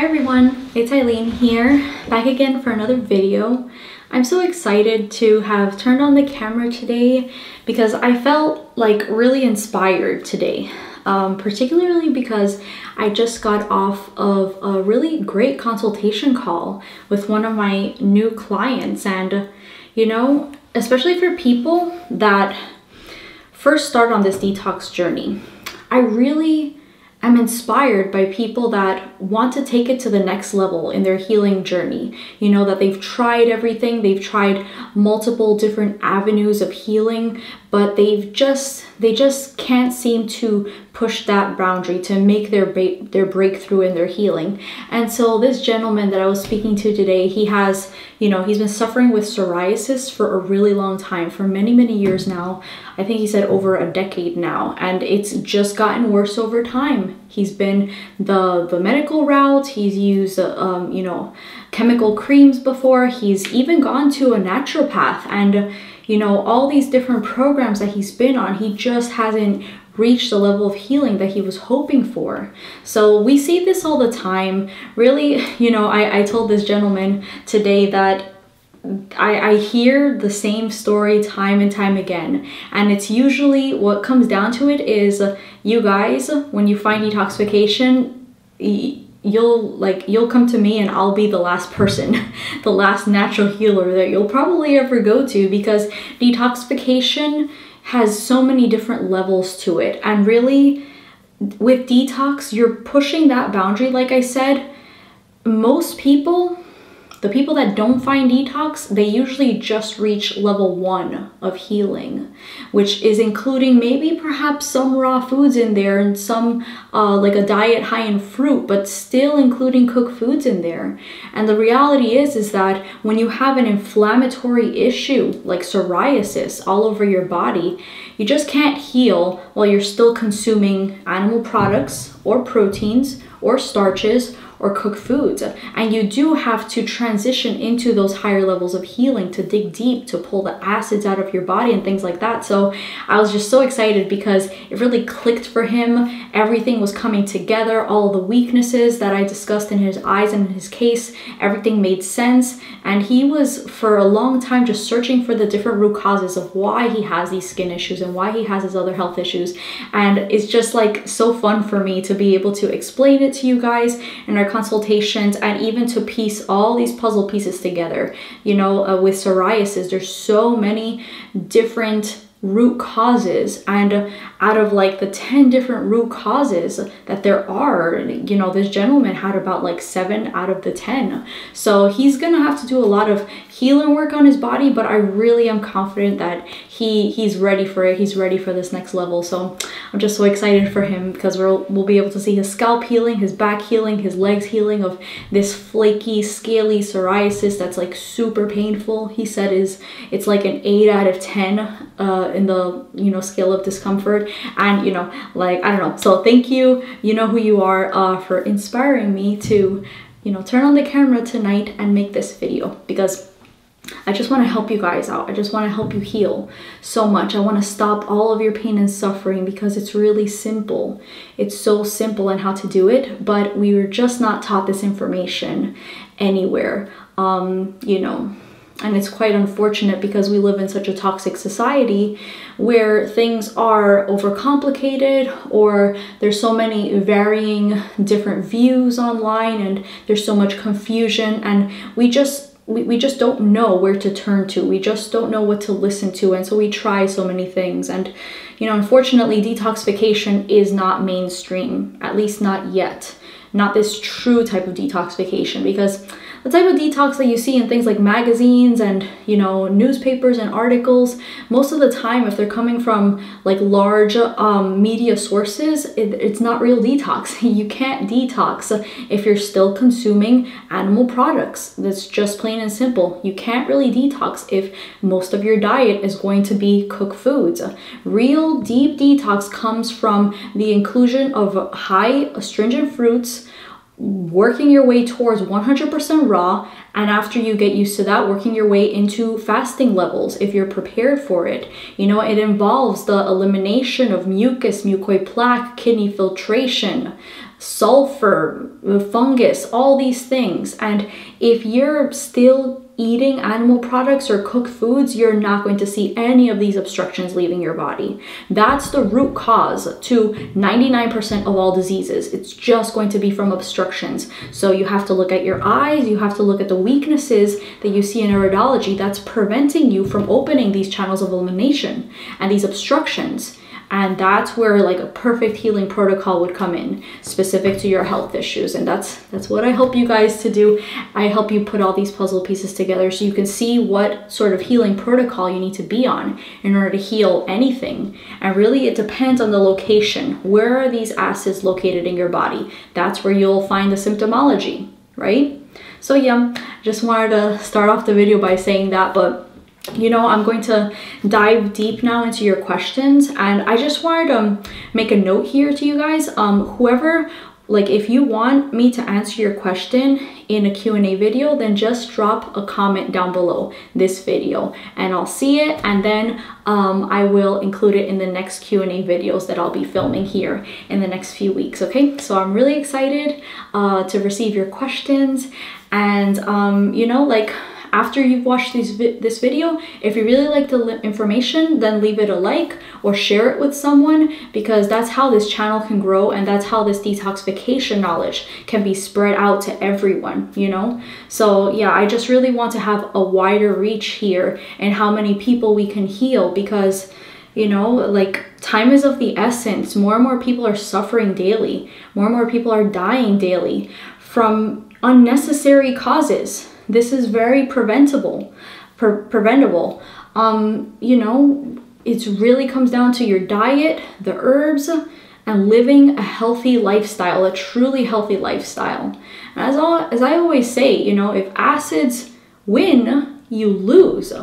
Hi everyone, it's Ailin here, back again for another video. I'm so excited to have turned on the camera today because I felt like really inspired today. Particularly because I just got off of a really great consultation call with one of my new clients, and you know, especially for people that first start on this detox journey, I really am inspired by people that want to take it to the next level in their healing journey. You know, that they've tried everything, they've tried multiple different avenues of healing, but they just can't seem to push that boundary to make their breakthrough in their healing. And so this gentleman that I was speaking to today, he has, you know, he's been suffering with psoriasis for a really long time, for many years now. I think he said over a decade now, and it's just gotten worse over time. He's been the medical route, he's used you know, chemical creams before, he's even gone to a naturopath, and you know, all these different programs that he's been on, he just hasn't reached the level of healing that he was hoping for. So we see this all the time. Really, you know, I told this gentleman today that I hear the same story time and time again, and it's usually what comes down to it is you guys, when you find detoxification, you'll come to me and I'll be the last person, the last natural healer that you'll probably ever go to, because detoxification has so many different levels to it. And really, with detox, you're pushing that boundary. Like I said, most people, the people that don't find detox, they usually just reach level 1 of healing, which is including maybe perhaps some raw foods in there and some like a diet high in fruit, but still including cooked foods in there. And the reality is that when you have an inflammatory issue like psoriasis all over your body, you just can't heal while you're still consuming animal products or proteins or starches or cooked foods. And you do have to transition into those higher levels of healing to dig deep, to pull the acids out of your body and things like that. So I was just so excited because it really clicked for him. Everything was coming together. All the weaknesses that I discussed in his eyes and in his case, everything made sense. And he was for a long time just searching for the different root causes of why he has these skin issues and why he has his other health issues. And it's just like so fun for me to be able to explain it to you guys in our consultations, and even to piece all these puzzle pieces together. You know, with psoriasis, there's so many different root causes, and out of like the 10 different root causes that there are, you know, this gentleman had about like 7 out of the 10. So he's gonna have to do a lot of healing work on his body, but I really am confident that he's ready for it. He's ready for this next level. So I'm just so excited for him because we'll be able to see his scalp healing, his back healing, his legs healing of this flaky, scaly psoriasis that's like super painful. He said it's like an 8 out of 10 in the, you know, scale of discomfort. And you know, like, I don't know. So thank you, you know who you are, for inspiring me to, you know, turn on the camera tonight and make this video, because I just want to help you guys out. I just want to help you heal so much. I want to stop all of your pain and suffering because it's really simple. It's so simple in how to do it, but we were just not taught this information anywhere, you know. And it's quite unfortunate because we live in such a toxic society where things are overcomplicated, or there's so many varying different views online, and there's so much confusion, and we just don't know where to turn to. We just don't know what to listen to. And so we try so many things. And, you know, unfortunately, detoxification is not mainstream, at least not yet. Not this true type of detoxification, because the type of detox that you see in things like magazines and, you know, newspapers and articles, most of the time, if they're coming from like large media sources, it's not real detox. You can't detox if you're still consuming animal products. That's just plain and simple. You can't really detox if most of your diet is going to be cooked foods. Real deep detox comes from the inclusion of high astringent fruits, working your way towards 100% raw, and after you get used to that, working your way into fasting levels if you're prepared for it. You know, it involves the elimination of mucus, mucoid plaque, kidney filtration, sulfur, fungus, all these things. And if you're still eating animal products or cooked foods, you're not going to see any of these obstructions leaving your body. That's the root cause to 99% of all diseases. It's just going to be from obstructions. So you have to look at your eyes, you have to look at the weaknesses that you see in iridology that's preventing you from opening these channels of elimination and these obstructions. And that's where like a perfect healing protocol would come in, specific to your health issues. And that's what I help you guys to do. I help you put all these puzzle pieces together so you can see what sort of healing protocol you need to be on in order to heal anything. And really it depends on the location. Where are these acids located in your body? That's where you'll find the symptomology, right? So yeah, just wanted to start off the video by saying that, but you know, I'm going to dive deep now into your questions, and I just wanted to make a note here to you guys. Whoever, like, if you want me to answer your question in a Q&A video, then just drop a comment down below this video and I'll see it, and then I will include it in the next Q&A videos that I'll be filming here in the next few weeks, okay? So I'm really excited to receive your questions, and you know, like, after you've watched this video, if you really like the information, then leave it a like or share it with someone, because that's how this channel can grow, and that's how this detoxification knowledge can be spread out to everyone, you know? So yeah, I just really want to have a wider reach here and how many people we can heal, because, you know, like, time is of the essence. More and more people are suffering daily. More and more people are dying daily from unnecessary causes. This is very preventable. You know, it really comes down to your diet, the herbs, and living a healthy lifestyle, a truly healthy lifestyle. And as I always say, you know, if acids win, you lose.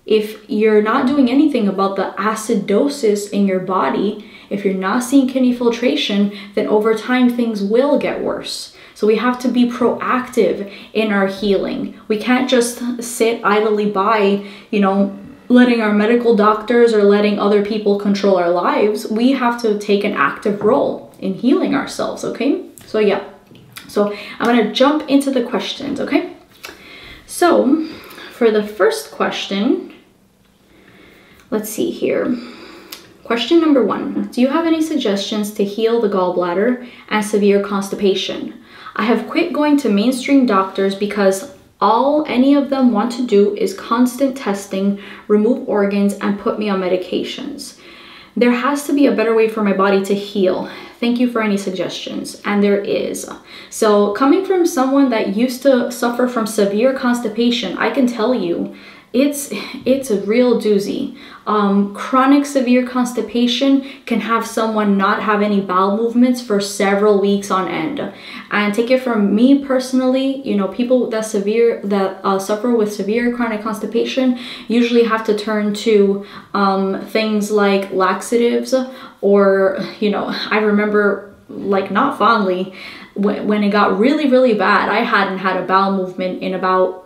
If you're not doing anything about the acidosis in your body, if you're not seeing kidney filtration, then over time things will get worse. So we have to be proactive in our healing. We can't just sit idly by, you know, letting our medical doctors or letting other people control our lives. We have to take an active role in healing ourselves, okay? So yeah, so I'm gonna jump into the questions, okay? So for the first question, let's see here. Question number 1, do you have any suggestions to heal the gallbladder and severe constipation? I have quit going to mainstream doctors because all any of them want to do is constant testing, remove organs, and put me on medications. There has to be a better way for my body to heal. Thank you for any suggestions. And there is. So coming from someone that used to suffer from severe constipation, I can tell you, it's a real doozy. Chronic severe constipation can have someone not have any bowel movements for several weeks on end. And take it from me personally, you know, people that suffer with severe chronic constipation usually have to turn to things like laxatives, or, you know, I remember, like, not fondly, when it got really, really bad, I hadn't had a bowel movement in about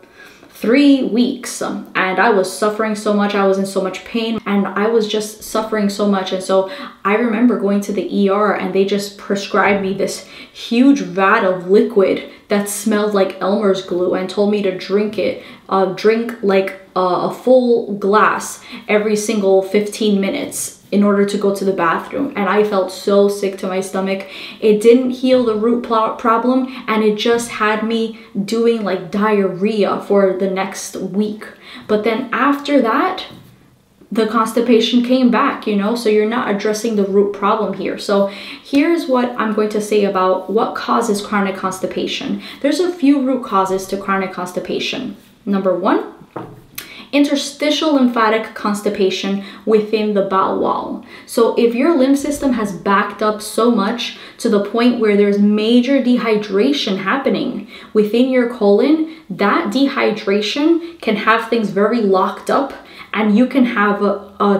3 weeks, and I was suffering so much. I was in so much pain, and I was just suffering so much. And so I remember going to the ER, and they just prescribed me this huge vat of liquid that smelled like Elmer's glue and told me to drink it, drink like a full glass every single 15 minutes in order to go to the bathroom. And I felt so sick to my stomach. It didn't heal the root problem, and it just had me doing like diarrhea for the next week. But then after that, the constipation came back, you know, so you're not addressing the root problem here. So here's what I'm going to say about what causes chronic constipation. There's a few root causes to chronic constipation. Number 1, interstitial lymphatic constipation within the bowel wall. So if your lymph system has backed up so much to the point where there's major dehydration happening within your colon, that dehydration can have things very locked up, and you can have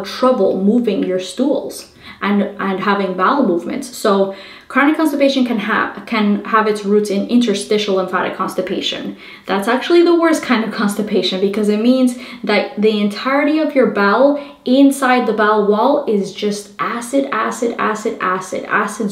trouble moving your stools and having bowel movements. So Chronic constipation can have its roots in interstitial lymphatic constipation. That's actually the worst kind of constipation because it means that the entirety of your bowel inside the bowel wall is just acids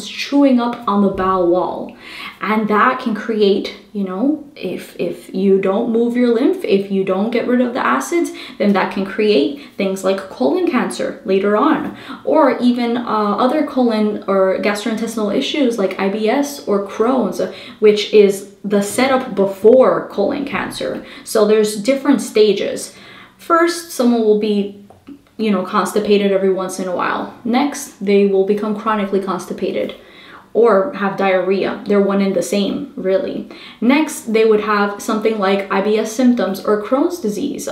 chewing up on the bowel wall. And that can create, you know, if you don't move your lymph, if you don't get rid of the acids, then that can create things like colon cancer later on, or even other colon or gastrointestinal issues like IBS or Crohn's, which is the setup before colon cancer. So there's different stages. First, someone will be, you know, constipated every once in a while. Next, they will become chronically constipated or have diarrhea. They're one and the same, really. Next, they would have something like IBS symptoms or Crohn's disease,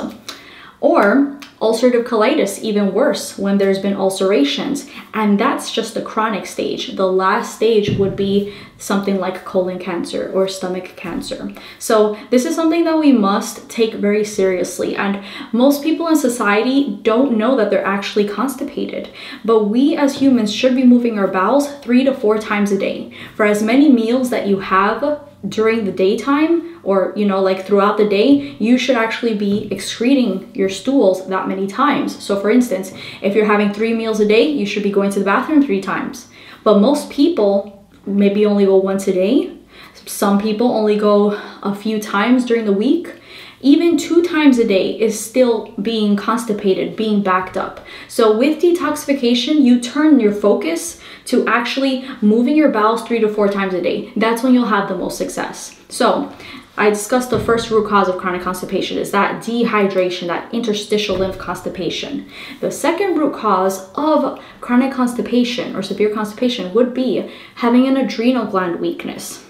or ulcerative colitis, even worse, when there's been ulcerations. And that's just the chronic stage. The last stage would be something like colon cancer or stomach cancer. So this is something that we must take very seriously. And most people in society don't know that they're actually constipated. But we as humans should be moving our bowels 3 to 4 times a day. For as many meals that you have during the daytime, or, you know, like throughout the day, you should actually be excreting your stools that many times. So for instance, if you're having 3 meals a day, you should be going to the bathroom 3 times. But most people maybe only go once a day. Some people only go a few times during the week. Even 2 times a day is still being constipated, being backed up. So with detoxification, you turn your focus to actually moving your bowels 3 to 4 times a day. That's when you'll have the most success. So I discussed the first root cause of chronic constipation is that dehydration, that interstitial lymph constipation. The second root cause of chronic constipation or severe constipation would be having an adrenal gland weakness.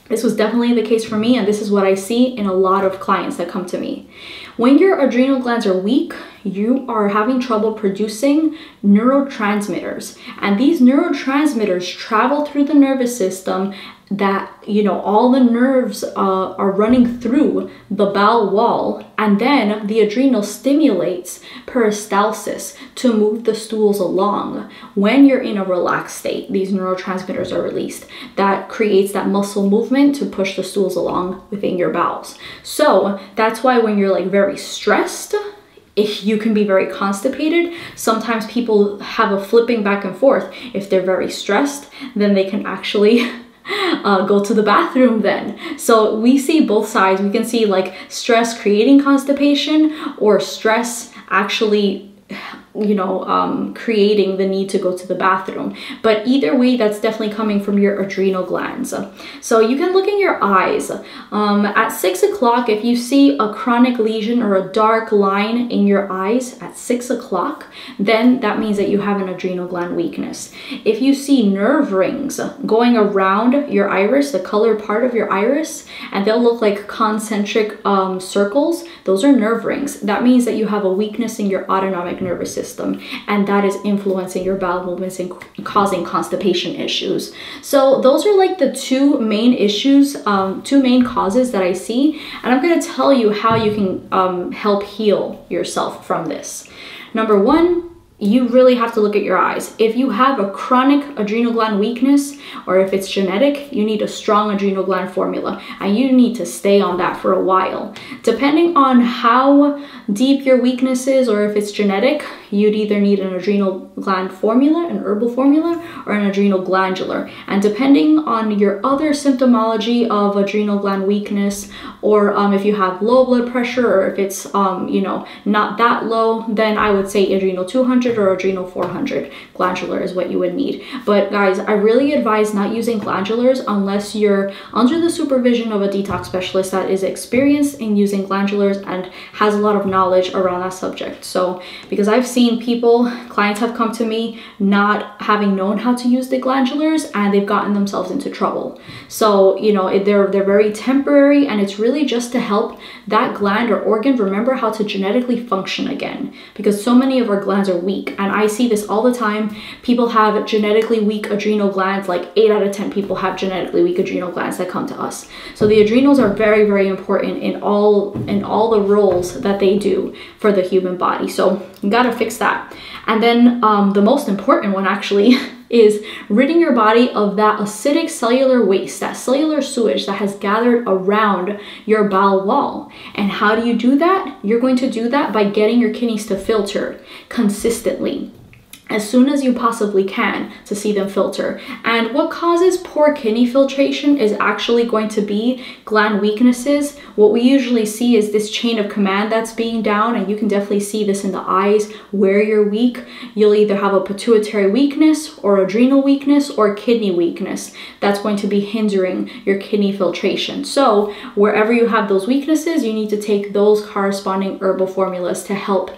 This was definitely the case for me, and this is what I see in a lot of clients that come to me. When your adrenal glands are weak, you are having trouble producing neurotransmitters. And these neurotransmitters travel through the nervous system that, you know, all the nerves are running through the bowel wall, and then the adrenal stimulates peristalsis to move the stools along. When you're in a relaxed state, these neurotransmitters are released. That creates that muscle movement to push the stools along within your bowels. So that's why when you're like very stressed, if you can be very constipated. Sometimes people have a flipping back and forth. If they're very stressed, then they can actually go to the bathroom then. So we see both sides. We can see like stress creating constipation, or stress actually, you know, creating the need to go to the bathroom. But either way, that's definitely coming from your adrenal glands. So you can look in your eyes. At 6 o'clock, if you see a chronic lesion or a dark line in your eyes at 6 o'clock, then that means that you have an adrenal gland weakness. If you see nerve rings going around your iris, the colored part of your iris, and they'll look like concentric circles, those are nerve rings. That means that you have a weakness in your autonomic nervous system, and that is influencing your bowel movements and causing constipation issues. So those are like the 2 main issues, 2 main causes that I see, and I'm going to tell you how you can help heal yourself from this. Number 1, you really have to look at your eyes. If you have a chronic adrenal gland weakness, or if it's genetic, you need a strong adrenal gland formula, and you need to stay on that for a while. Depending on how deep your weakness is, or if it's genetic, you'd either need an adrenal gland formula, an herbal formula, or an adrenal glandular. And depending on your other symptomology of adrenal gland weakness, or if you have low blood pressure, or if it's you know, not that low, then I would say adrenal 200 or adrenal 400 glandular is what you would need. But guys, I really advise not using glandulars unless you're under the supervision of a detox specialist that is experienced in using glandulars and has a lot of knowledge around that subject. So because I've seen people, clients have come to me not having known how to use the glandulars, and they've gotten themselves into trouble. So, you know, they're very temporary, and it's really just to help that gland or organ remember how to genetically function again, because so many of our glands are weak. And I see this all the time. People have genetically weak adrenal glands. Like 8 out of 10 people have genetically weak adrenal glands that come to us. So the adrenals are very, very important in all the roles that they do for the human body. So you got to fix that. And then the most important one actually is ridding your body of that acidic cellular waste, that cellular sewage that has gathered around your bowel wall. And how do you do that? You're going to do that by getting your kidneys to filter consistently, as soon as you possibly can, to see them filter. And what causes poor kidney filtration is actually going to be gland weaknesses. What we usually see is this chain of command that's being down, and you can definitely see this in the eyes where you're weak. You'll either have a pituitary weakness or adrenal weakness or kidney weakness that's going to be hindering your kidney filtration. So wherever you have those weaknesses, you need to take those corresponding herbal formulas to help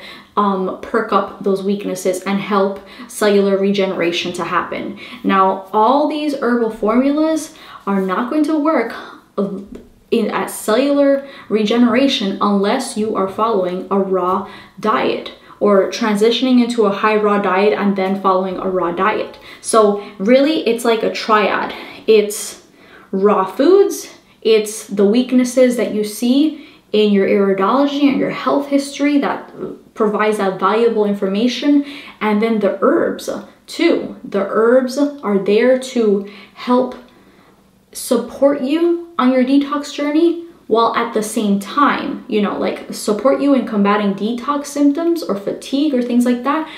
perk up those weaknesses and help cellular regeneration to happen. Now, all these herbal formulas are not going to work at cellular regeneration unless you are following a raw diet or transitioning into a high raw diet and then following a raw diet. So really, it's like a triad. It's raw foods, it's the weaknesses that you see in your iridology and your health history that provides that valuable information, and then the herbs too. The herbs are there to help support you on your detox journey, while at the same time, you know, like support you in combating detox symptoms or fatigue or things like that,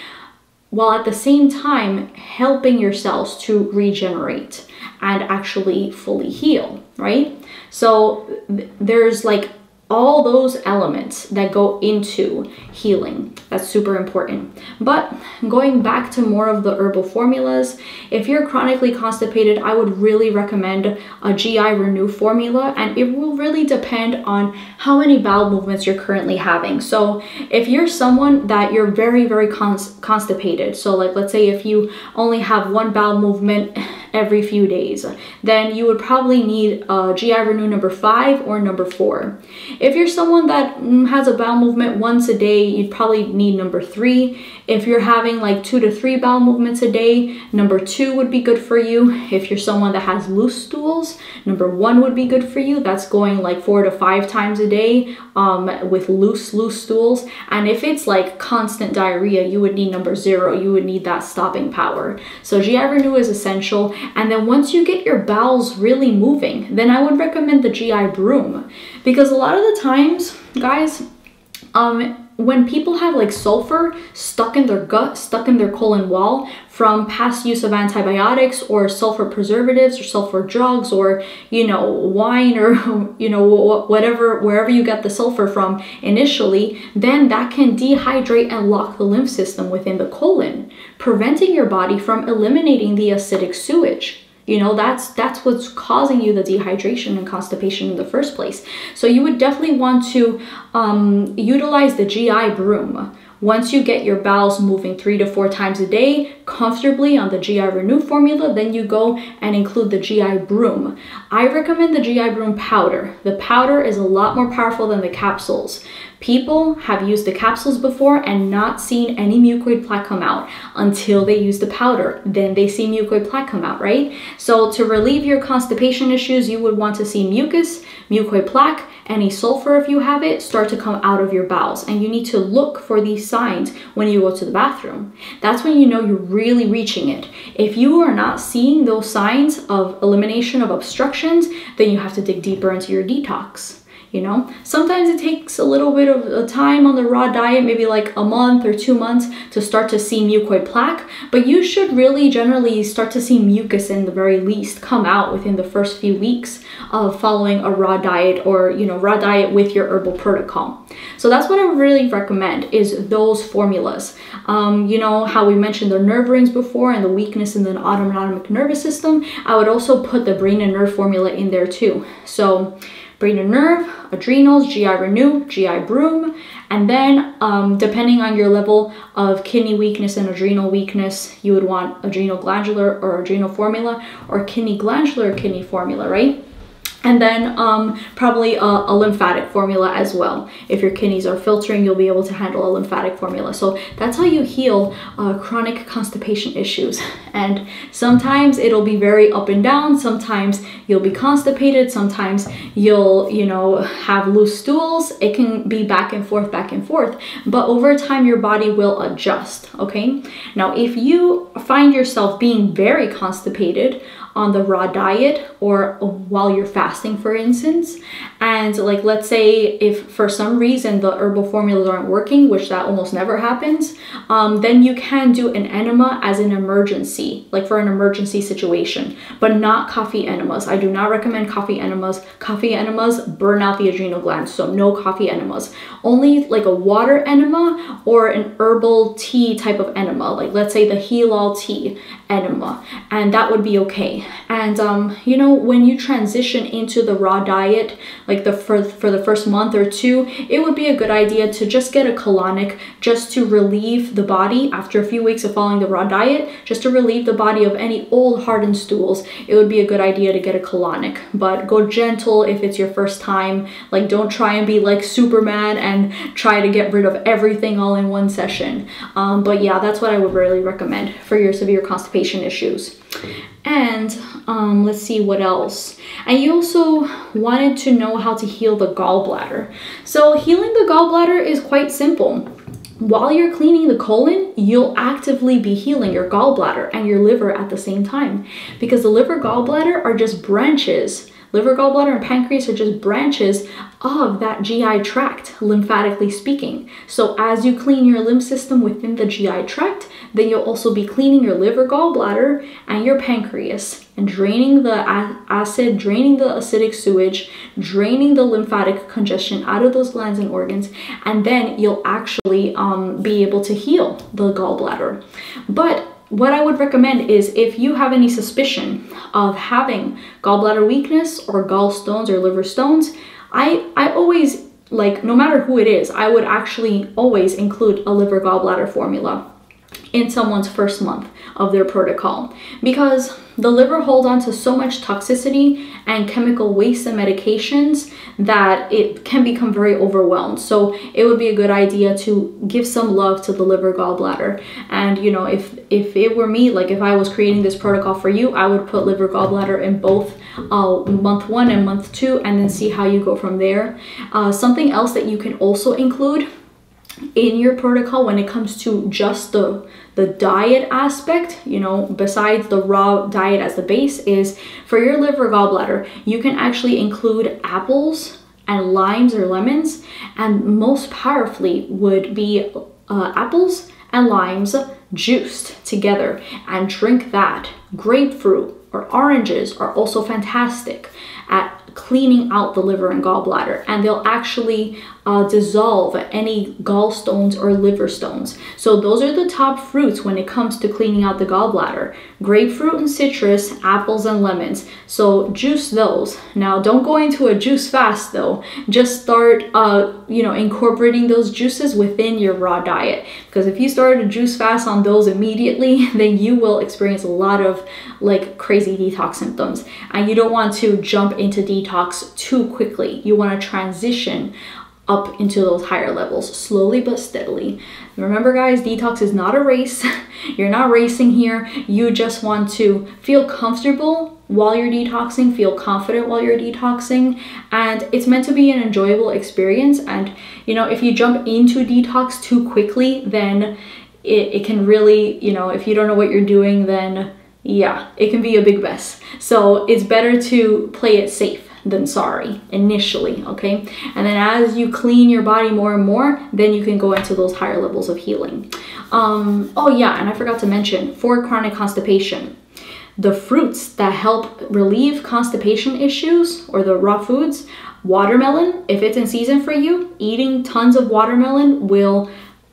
while at the same time helping your cells to regenerate and actually fully heal, right? So there's like all those elements that go into healing. That's super important. But going back to more of the herbal formulas, if you're chronically constipated, I would really recommend a GI Renew formula, and it will really depend on how many bowel movements you're currently having. So if you're someone that you're very, very constipated, so like let's say if you only have one bowel movement every few days, then you would probably need a GI Renew number 5 or number 4. If you're someone that has a bowel movement once a day, you'd probably need number 3. If you're having like 2 to 3 bowel movements a day, number 2 would be good for you. If you're someone that has loose stools, number 1 would be good for you. That's going like 4 to 5 times a day with loose stools. And if it's like constant diarrhea, you would need number 0. You would need that stopping power. So GI Renew is essential. And then once you get your bowels really moving, then I would recommend the GI Broom, because a lot of the times, guys, when people have like sulfur stuck in their gut, stuck in their colon wall from past use of antibiotics or sulfur preservatives or sulfur drugs or, you know, wine or, you know, whatever, wherever you get the sulfur from initially, then that can dehydrate and lock the lymph system within the colon, preventing your body from eliminating the acidic sewage. You know, that's what's causing you the dehydration and constipation in the first place. So you would definitely want to utilize the GI Broom. Once you get your bowels moving 3 to 4 times a day comfortably on the GI Renew formula, then you go and include the GI Broom. I recommend the GI Broom powder. The powder is a lot more powerful than the capsules. People have used the capsules before and not seen any mucoid plaque come out until they use the powder. Then they see mucoid plaque come out, right? So to relieve your constipation issues, you would want to see mucus, mucoid plaque, any sulfur if you have it, start to come out of your bowels. And you need to look for these signs when you go to the bathroom. That's when you know you're really reaching it. If you are not seeing those signs of elimination of obstructions, then you have to dig deeper into your detox. You know, sometimes it takes a little bit of time on the raw diet, maybe like a month or 2 months to start to see mucoid plaque, but you should really generally start to see mucus in the very least come out within the first few weeks of following a raw diet or, you know, raw diet with your herbal protocol. So that's what I would really recommend, is those formulas. You know how we mentioned the nerve rings before and the weakness in the autonomic nervous system. I would also put the brain and nerve formula in there too. So brain and nerve, adrenals, GI Renew, GI Broom, and then depending on your level of kidney weakness and adrenal weakness, you would want adrenal glandular or adrenal formula or kidney glandular or kidney formula, right? And then probably a lymphatic formula as well. If your kidneys are filtering, you'll be able to handle a lymphatic formula. So that's how you heal chronic constipation issues. And sometimes it'll be very up and down. Sometimes you'll be constipated. Sometimes you'll, you know, have loose stools. It can be back and forth, back and forth. But over time, your body will adjust, okay? Now, if you find yourself being very constipated on the raw diet or while you're fasting, for instance, and like, let's say if for some reason the herbal formulas aren't working, which that almost never happens, then you can do an enema as an emergency, like for an emergency situation, but not coffee enemas. I do not recommend coffee enemas. Coffee enemas burn out the adrenal glands, so no coffee enemas. Only like a water enema or an herbal tea type of enema, like let's say the Heal All tea enema, and that would be okay. And you know, when you transition into the raw diet, like for the first month or two, it would be a good idea to just get a colonic, just to relieve the body after a few weeks of following the raw diet, just to relieve the body of any old hardened stools. It would be a good idea to get a colonic, but go gentle if it's your first time. Like, don't try and be like Superman and try to get rid of everything all in one session. But yeah, that's what I would really recommend for your severe constipation issues. And let's see what else. And you also wanted to know how to heal the gallbladder. So healing the gallbladder is quite simple. While you're cleaning the colon, you'll actively be healing your gallbladder and your liver at the same time, because the liver, gallbladder are just branches. Liver, gallbladder, and pancreas are just branches of that GI tract, lymphatically speaking. So as you clean your lymph system within the GI tract, then you'll also be cleaning your liver, gallbladder, and your pancreas, and draining the acid, draining the acidic sewage, draining the lymphatic congestion out of those glands and organs, and then you'll actually be able to heal the gallbladder. But what I would recommend is, if you have any suspicion of having gallbladder weakness or gallstones or liver stones, I always, like, no matter who it is, I would actually always include a liver gallbladder formula in someone's first month of their protocol, because the liver holds on to so much toxicity and chemical waste and medications that it can become very overwhelmed. So it would be a good idea to give some love to the liver, gallbladder. And you know, if it were me, like if I was creating this protocol for you, I would put liver, gallbladder in both month 1 and month 2, and then see how you go from there. Something else that you can also include in your protocol when it comes to just the diet aspect, you know, besides the raw diet as the base, is for your liver, gallbladder, you can actually include apples and limes or lemons, and most powerfully would be apples and limes juiced together, and drink that. Grapefruit or oranges are also fantastic at cleaning out the liver and gallbladder, and they'll actually dissolve any gallstones or liver stones. So those are the top fruits when it comes to cleaning out the gallbladder: grapefruit and citrus, apples and lemons. So juice those. Now don't go into a juice fast though. Just start you know, incorporating those juices within your raw diet, because if you start a juice fast on those immediately, then you will experience a lot of like crazy detox symptoms, and you don't want to jump into detox too quickly. You want to transition up into those higher levels slowly but steadily. Remember guys, detox is not a race. You're not racing here. You just want to feel comfortable while you're detoxing, feel confident while you're detoxing, and it's meant to be an enjoyable experience. And you know, if you jump into detox too quickly, then it can really, you know, if you don't know what you're doing, then yeah, it can be a big mess. So it's better to play it safe than sorry initially, okay? And then as you clean your body more and more, then you can go into those higher levels of healing. Oh yeah, and I forgot to mention, for chronic constipation, the fruits that help relieve constipation issues, or the raw foods, watermelon, if it's in season for you, eating tons of watermelon will,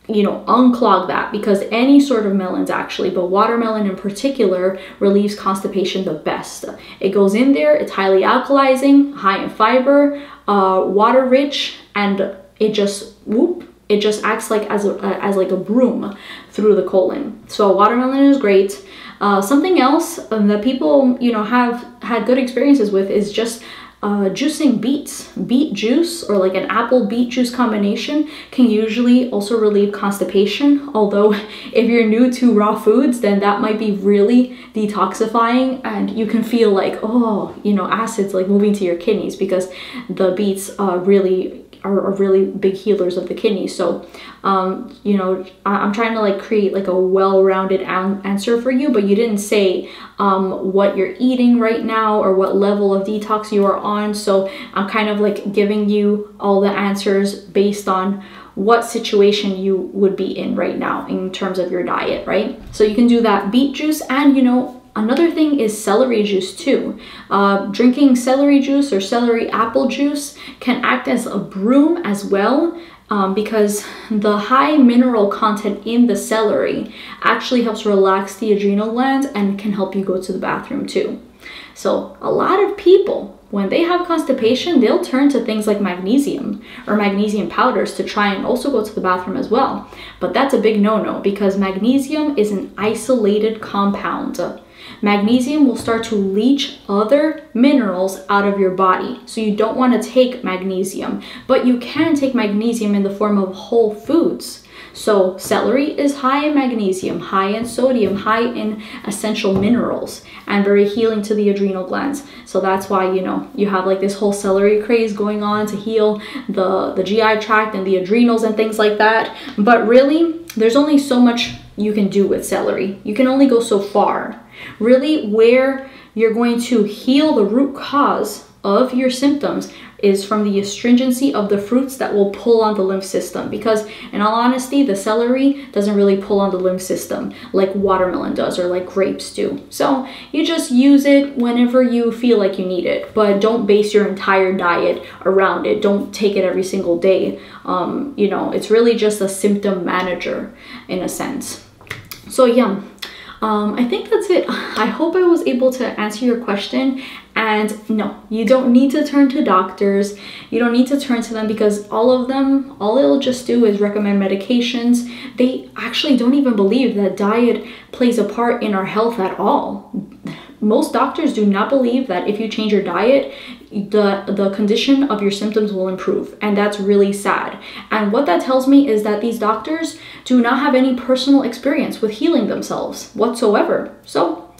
you know, unclog that, because any sort of melons actually, but watermelon in particular, relieves constipation the best. It goes in there, it's highly alkalizing, high in fiber, water rich, and it just it just acts like as like a broom through the colon. So watermelon is great. Something else that people, you know, have had good experiences with is just juicing beets. Beet juice or like an apple beet juice combination can usually also relieve constipation. Although if you're new to raw foods, then that might be really detoxifying and you can feel like, oh, you know, acids like moving to your kidneys, because the beets really are really big healers of the kidneys. So you know, I'm trying to like create like a well-rounded answer for you, but you didn't say what you're eating right now or what level of detox you are on. So I'm kind of like giving you all the answers based on what situation you would be in right now in terms of your diet, right? So you can do that beet juice, and you know, another thing is celery juice too. Drinking celery juice or celery apple juice can act as a broom as well, because the high mineral content in the celery actually helps relax the adrenal glands and can help you go to the bathroom too. So a lot of people, when they have constipation, they'll turn to things like magnesium or magnesium powders to try and also go to the bathroom as well. But that's a big no-no, because magnesium is an isolated compound. Magnesium will start to leach other minerals out of your body. So you don't want to take magnesium, but you can take magnesium in the form of whole foods. So celery is high in magnesium, high in sodium, high in essential minerals, and very healing to the adrenal glands. So that's why, you know, you have like this whole celery craze going on to heal the GI tract and the adrenals and things like that. But really, there's only so much you can do with celery. You can only go so far. Really, where you're going to heal the root cause of your symptoms is from the astringency of the fruits that will pull on the lymph system, because in all honesty, the celery doesn't really pull on the lymph system like watermelon does or like grapes do. So you just use it whenever you feel like you need it, but don't base your entire diet around it. Don't take it every single day. You know, it's really just a symptom manager in a sense. So yeah, I think that's it. I hope I was able to answer your question. And no, you don't need to turn to doctors. You don't need to turn to them, because all of them, all they'll just do is recommend medications. They actually don't even believe that diet plays a part in our health at all. Most doctors do not believe that if you change your diet, the condition of your symptoms will improve. And that's really sad. And what that tells me is that these doctors do not have any personal experience with healing themselves whatsoever. So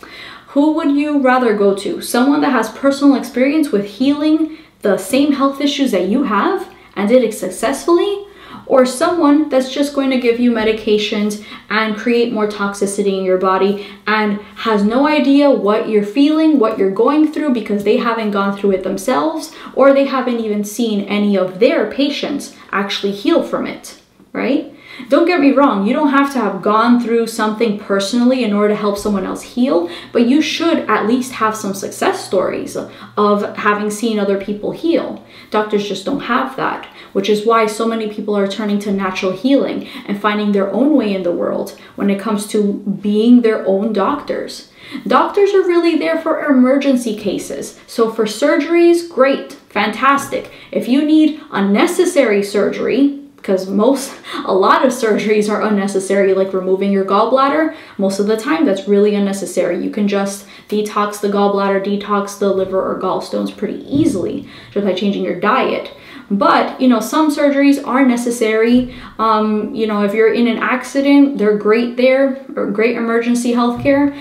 who would you rather go to? Someone that has personal experience with healing the same health issues that you have and did it successfully? Or someone that's just going to give you medications and create more toxicity in your body and has no idea what you're feeling, what you're going through, because they haven't gone through it themselves, or they haven't even seen any of their patients actually heal from it, right? Don't get me wrong, you don't have to have gone through something personally in order to help someone else heal, but you should at least have some success stories of having seen other people heal. Doctors just don't have that, which is why so many people are turning to natural healing and finding their own way in the world when it comes to being their own doctors. Doctors are really there for emergency cases. So for surgeries, great, fantastic. If you need unnecessary surgery, because a lot of surgeries are unnecessary, like removing your gallbladder. Most of the time, that's really unnecessary. You can just detox the gallbladder, detox the liver or gallstones pretty easily just by changing your diet. But, you know, some surgeries are necessary. You know, if you're in an accident, they're great there, or great emergency healthcare.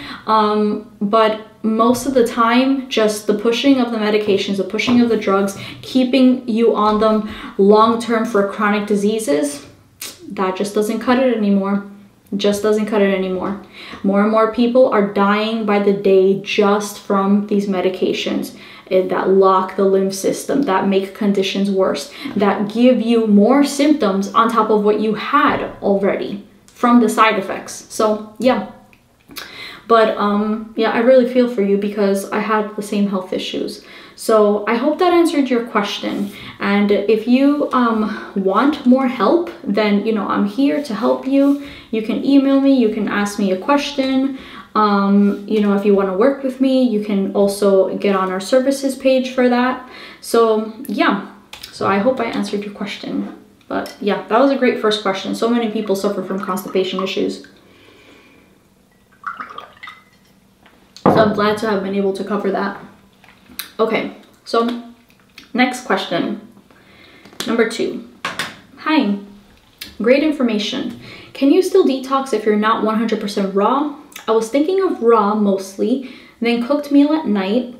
But most of the time, just the pushing of the medications, the pushing of the drugs, keeping you on them long-term for chronic diseases, that just doesn't cut it anymore. Just doesn't cut it anymore. More and more people are dying by the day just from these medications that lock the lymph system, that make conditions worse, that give you more symptoms on top of what you had already from the side effects. So yeah. But yeah, I really feel for you because I had the same health issues. So I hope that answered your question. And if you want more help, then, you know, I'm here to help you. You can email me, you can ask me a question. You know, if you want to work with me, you can also get on our services page for that. So yeah, so I hope I answered your question. But yeah, that was a great first question. So many people suffer from constipation issues. So I'm glad to have been able to cover that. Okay, so Next question. Number 2. Hi, great information. Can you still detox if you're not 100% raw? I was thinking of raw mostly, then cooked meal at night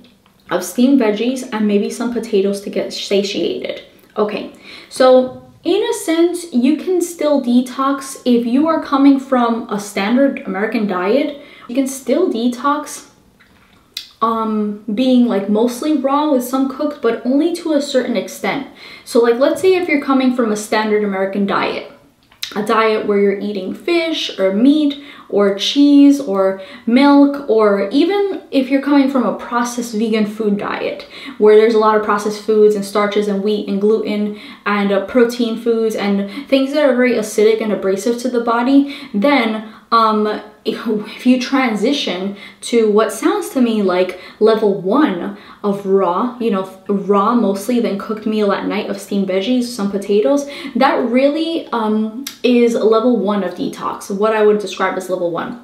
of steamed veggies and maybe some potatoes to get satiated. Okay, so in a sense, you can still detox if you are coming from a standard American diet. You can still detox being like mostly raw with some cooked, but only to a certain extent. So like, let's say if you're coming from a standard American diet, a diet where you're eating fish or meat or cheese or milk, or even if you're coming from a processed vegan food diet where there's a lot of processed foods and starches and wheat and gluten and protein foods and things that are very acidic and abrasive to the body, then if you transition to what sounds to me like level 1 of raw, you know, raw mostly, then cooked meal at night of steamed veggies, some potatoes, that really is level 1 of detox, what I would describe as level 1.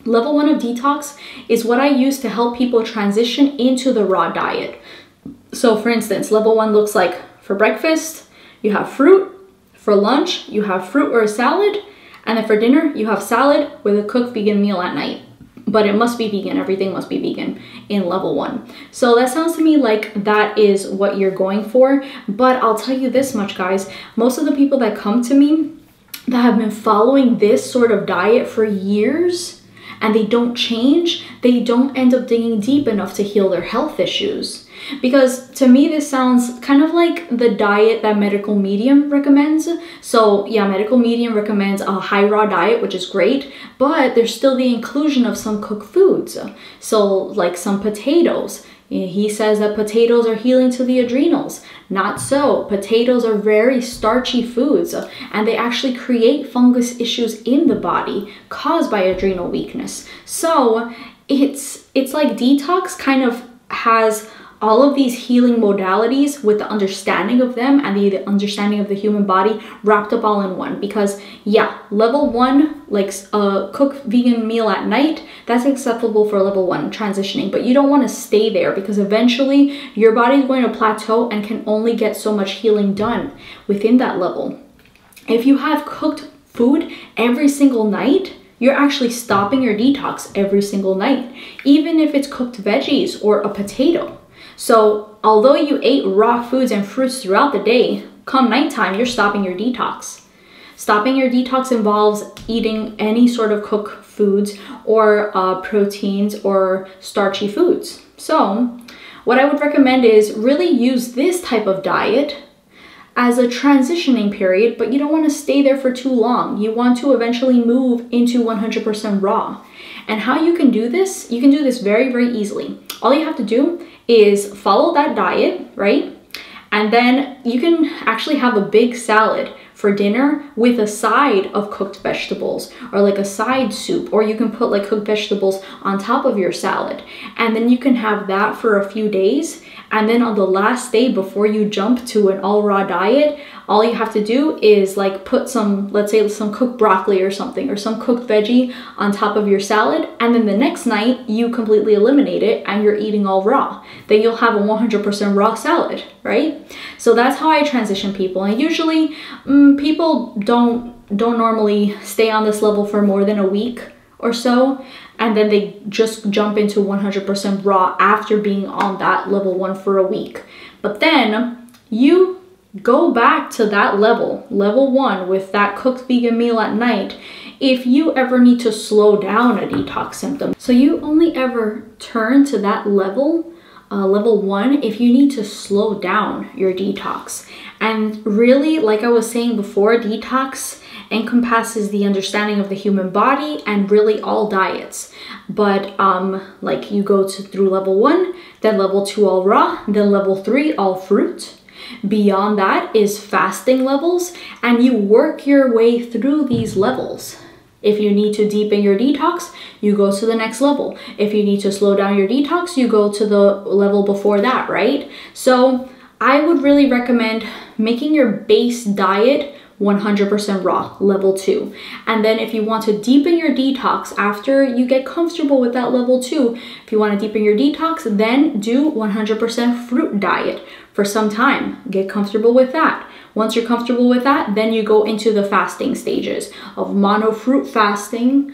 Level 1 of detox is what I use to help people transition into the raw diet. So for instance, level 1 looks like for breakfast, you have fruit. For lunch, you have fruit or a salad. And then for dinner, you have salad with a cooked vegan meal at night. But it must be vegan, everything must be vegan in level 1. So that sounds to me like that is what you're going for. But I'll tell you this much, guys, most of the people that come to me that have been following this sort of diet for years and they don't change, they don't end up digging deep enough to heal their health issues. Because to me, this sounds kind of like the diet that Medical Medium recommends. So yeah, Medical Medium recommends a high raw diet, which is great, but there's still the inclusion of some cooked foods. So like some potatoes. He says that potatoes are healing to the adrenals. Not so. Potatoes are very starchy foods and they actually create fungus issues in the body caused by adrenal weakness. So it's like detox kind of has all of these healing modalities with the understanding of them and the understanding of the human body wrapped up all in one. Because yeah, level 1, like a cooked vegan meal at night, that's acceptable for level 1 transitioning, but you don't want to stay there because eventually your body is going to plateau and can only get so much healing done within that level. If you have cooked food every single night, you're actually stopping your detox every single night, even if it's cooked veggies or a potato. So although you ate raw foods and fruits throughout the day, come nighttime, you're stopping your detox. Stopping your detox involves eating any sort of cooked foods or proteins or starchy foods. So what I would recommend is really use this type of diet as a transitioning period, but you don't want to stay there for too long. You want to eventually move into 100% raw. And how you can do this, you can do this very, very easily. All you have to do is follow that diet, right? And then you can actually have a big salad for dinner with a side of cooked vegetables or like a side soup, or you can put like cooked vegetables on top of your salad. And then you can have that for a few days. And then on the last day before you jump to an all raw diet, all you have to do is like put some, let's say some cooked broccoli or something, or some cooked veggie on top of your salad. And then the next night you completely eliminate it and you're eating all raw. Then you'll have a 100% raw salad, right? So that's how I transition people. And usually people don't normally stay on this level for more than a week or so, and then they just jump into 100% raw after being on that level 1 for a week. But then you go back to that level 1 with that cooked vegan meal at night if you ever need to slow down a detox symptom. So you only ever turn to that level 1 if you need to slow down your detox. And really, like I was saying before, detox encompasses the understanding of the human body and really all diets. But like you go through level 1, then level 2 all raw, then level 3 all fruit. Beyond that is fasting levels, and you work your way through these levels. If you need to deepen your detox, you go to the next level. If you need to slow down your detox, you go to the level before that, right? So I would really recommend making your base diet 100% raw, level 2. And then if you want to deepen your detox after you get comfortable with that level 2, if you want to deepen your detox, then do 100% fruit diet for some time. Get comfortable with that. Once you're comfortable with that, then you go into the fasting stages of monofruit fasting.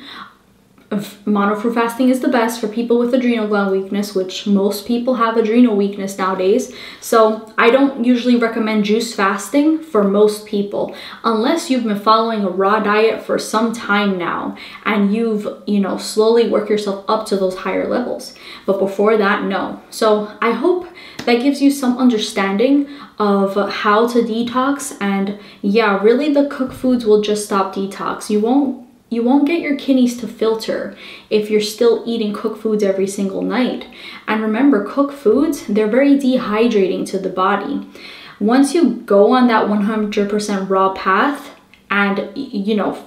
Monofruit fasting is the best for people with adrenal gland weakness, which most people have adrenal weakness nowadays. So I don't usually recommend juice fasting for most people unless you've been following a raw diet for some time now and you've, slowly worked yourself up to those higher levels. But before that, no. So I hope that gives you some understanding of how to detox. And yeah, really the cooked foods will just stop detox. You won't get your kidneys to filter if you're still eating cooked foods every single night. And remember, cooked foods, they're very dehydrating to the body. Once you go on that 100% raw path, and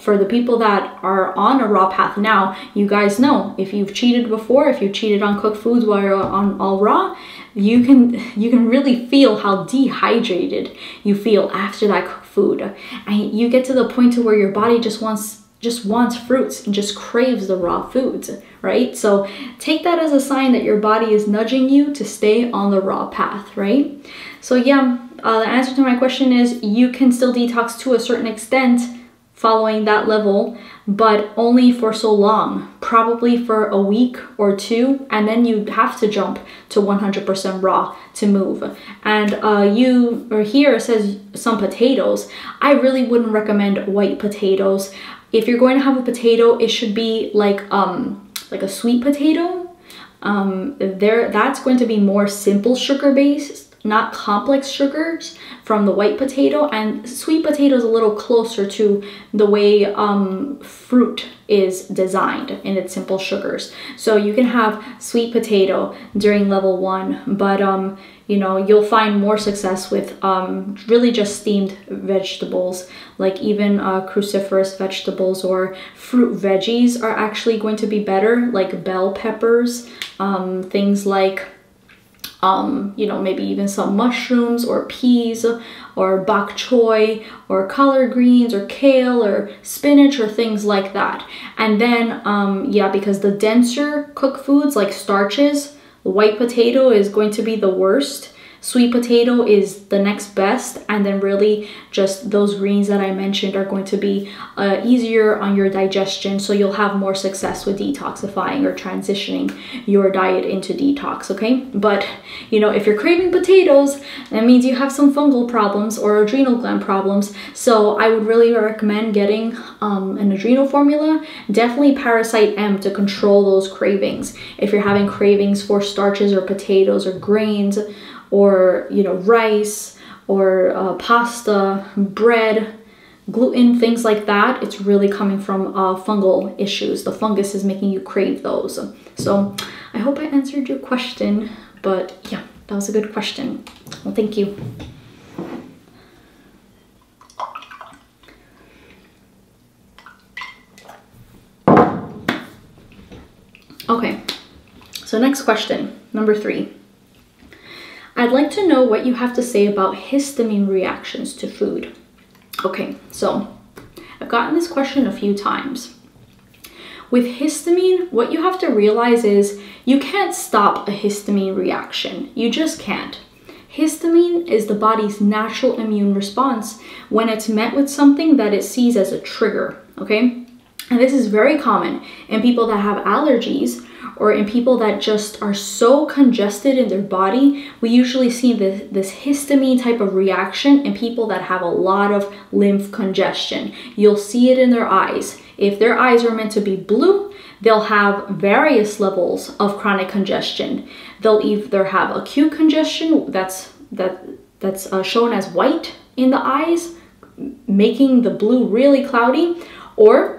for the people that are on a raw path now, you guys know, if you've cheated before, if you've cheated on cooked foods while you're on all raw, you can really feel how dehydrated you feel after that cooked food. And you get to the point to where your body just wants fruits and just craves the raw foods, right? So take that as a sign that your body is nudging you to stay on the raw path, right? So yeah, the answer to my question is you can still detox to a certain extent following that level, but only for so long, probably for a week or two, and then you have to jump to 100% raw to move. And here it says some potatoes. I really wouldn't recommend white potatoes. If you're going to have a potato, it should be like a sweet potato. That's going to be more simple sugar based, not complex sugars from the white potato. And sweet potato is a little closer to the way fruit is designed in its simple sugars. So you can have sweet potato during level 1, but you'll find more success with really just steamed vegetables, like even cruciferous vegetables or fruit veggies are actually going to be better, like bell peppers, things like maybe even some mushrooms or peas or bok choy or collard greens or kale or spinach or things like that. And then, because the denser cooked foods like starches, the white potato is going to be the worst. Sweet potato is the next best, and then really just those greens that I mentioned are going to be easier on your digestion, so you'll have more success with detoxifying or transitioning your diet into detox, okay? But if you're craving potatoes, that means you have some fungal problems or adrenal gland problems. So I would really recommend getting an adrenal formula, definitely Parasite M, to control those cravings. If you're having cravings for starches or potatoes or grains, or rice or pasta, bread, gluten, things like that, it's really coming from fungal issues. The fungus is making you crave those. So I hope I answered your question, but yeah, that was a good question. Well, thank you. Okay, so next question, number 3. I'd like to know what you have to say about histamine reactions to food. Okay, so I've gotten this question a few times. With histamine, what you have to realize is you can't stop a histamine reaction. You just can't. Histamine is the body's natural immune response when it's met with something that it sees as a trigger, okay? And this is very common in people that have allergies or in people that just are so congested in their body. We usually see this histamine type of reaction in people that have a lot of lymph congestion. You'll see it in their eyes. If their eyes are meant to be blue, they'll have various levels of chronic congestion. They'll either have acute congestion that's shown as white in the eyes, making the blue really cloudy, or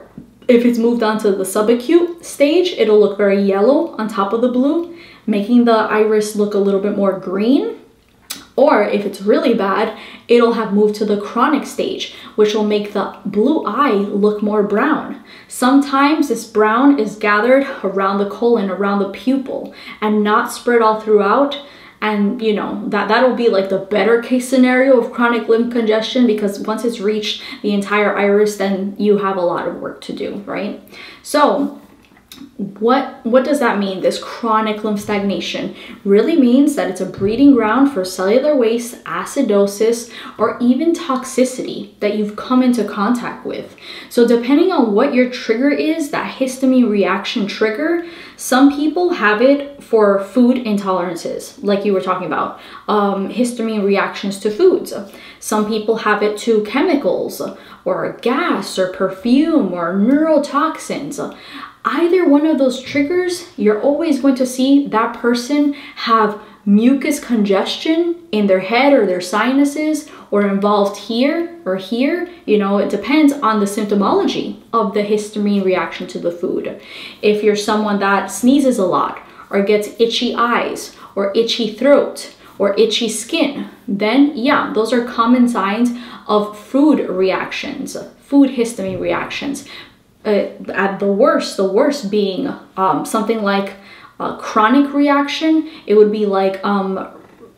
if it's moved on to the subacute stage, it'll look very yellow on top of the blue, making the iris look a little bit more green. Or if it's really bad, it'll have moved to the chronic stage, which will make the blue eye look more brown. Sometimes this brown is gathered around the colon, around the pupil, and not spread all throughout. And you know, that'll be like the better case scenario of chronic lymph congestion, because once it's reached the entire iris, then you have a lot of work to do, right? So what does that mean? This chronic lymph stagnation really means that it's a breeding ground for cellular waste, acidosis, or even toxicity that you've come into contact with. So depending on what your trigger is, that histamine reaction trigger, some people have it for food intolerances, like you were talking about, histamine reactions to foods. Some people have it to chemicals, or gas, or perfume, or neurotoxins. Either one of those triggers, you're always going to see that person have mucus congestion in their head or their sinuses, or involved here or here. You know, it depends on the symptomology of the histamine reaction to the food. If you're someone that sneezes a lot, or gets itchy eyes, or itchy throat, or itchy skin, then yeah, those are common signs of food reactions, food histamine reactions. At the worst being something like a chronic reaction. It would be like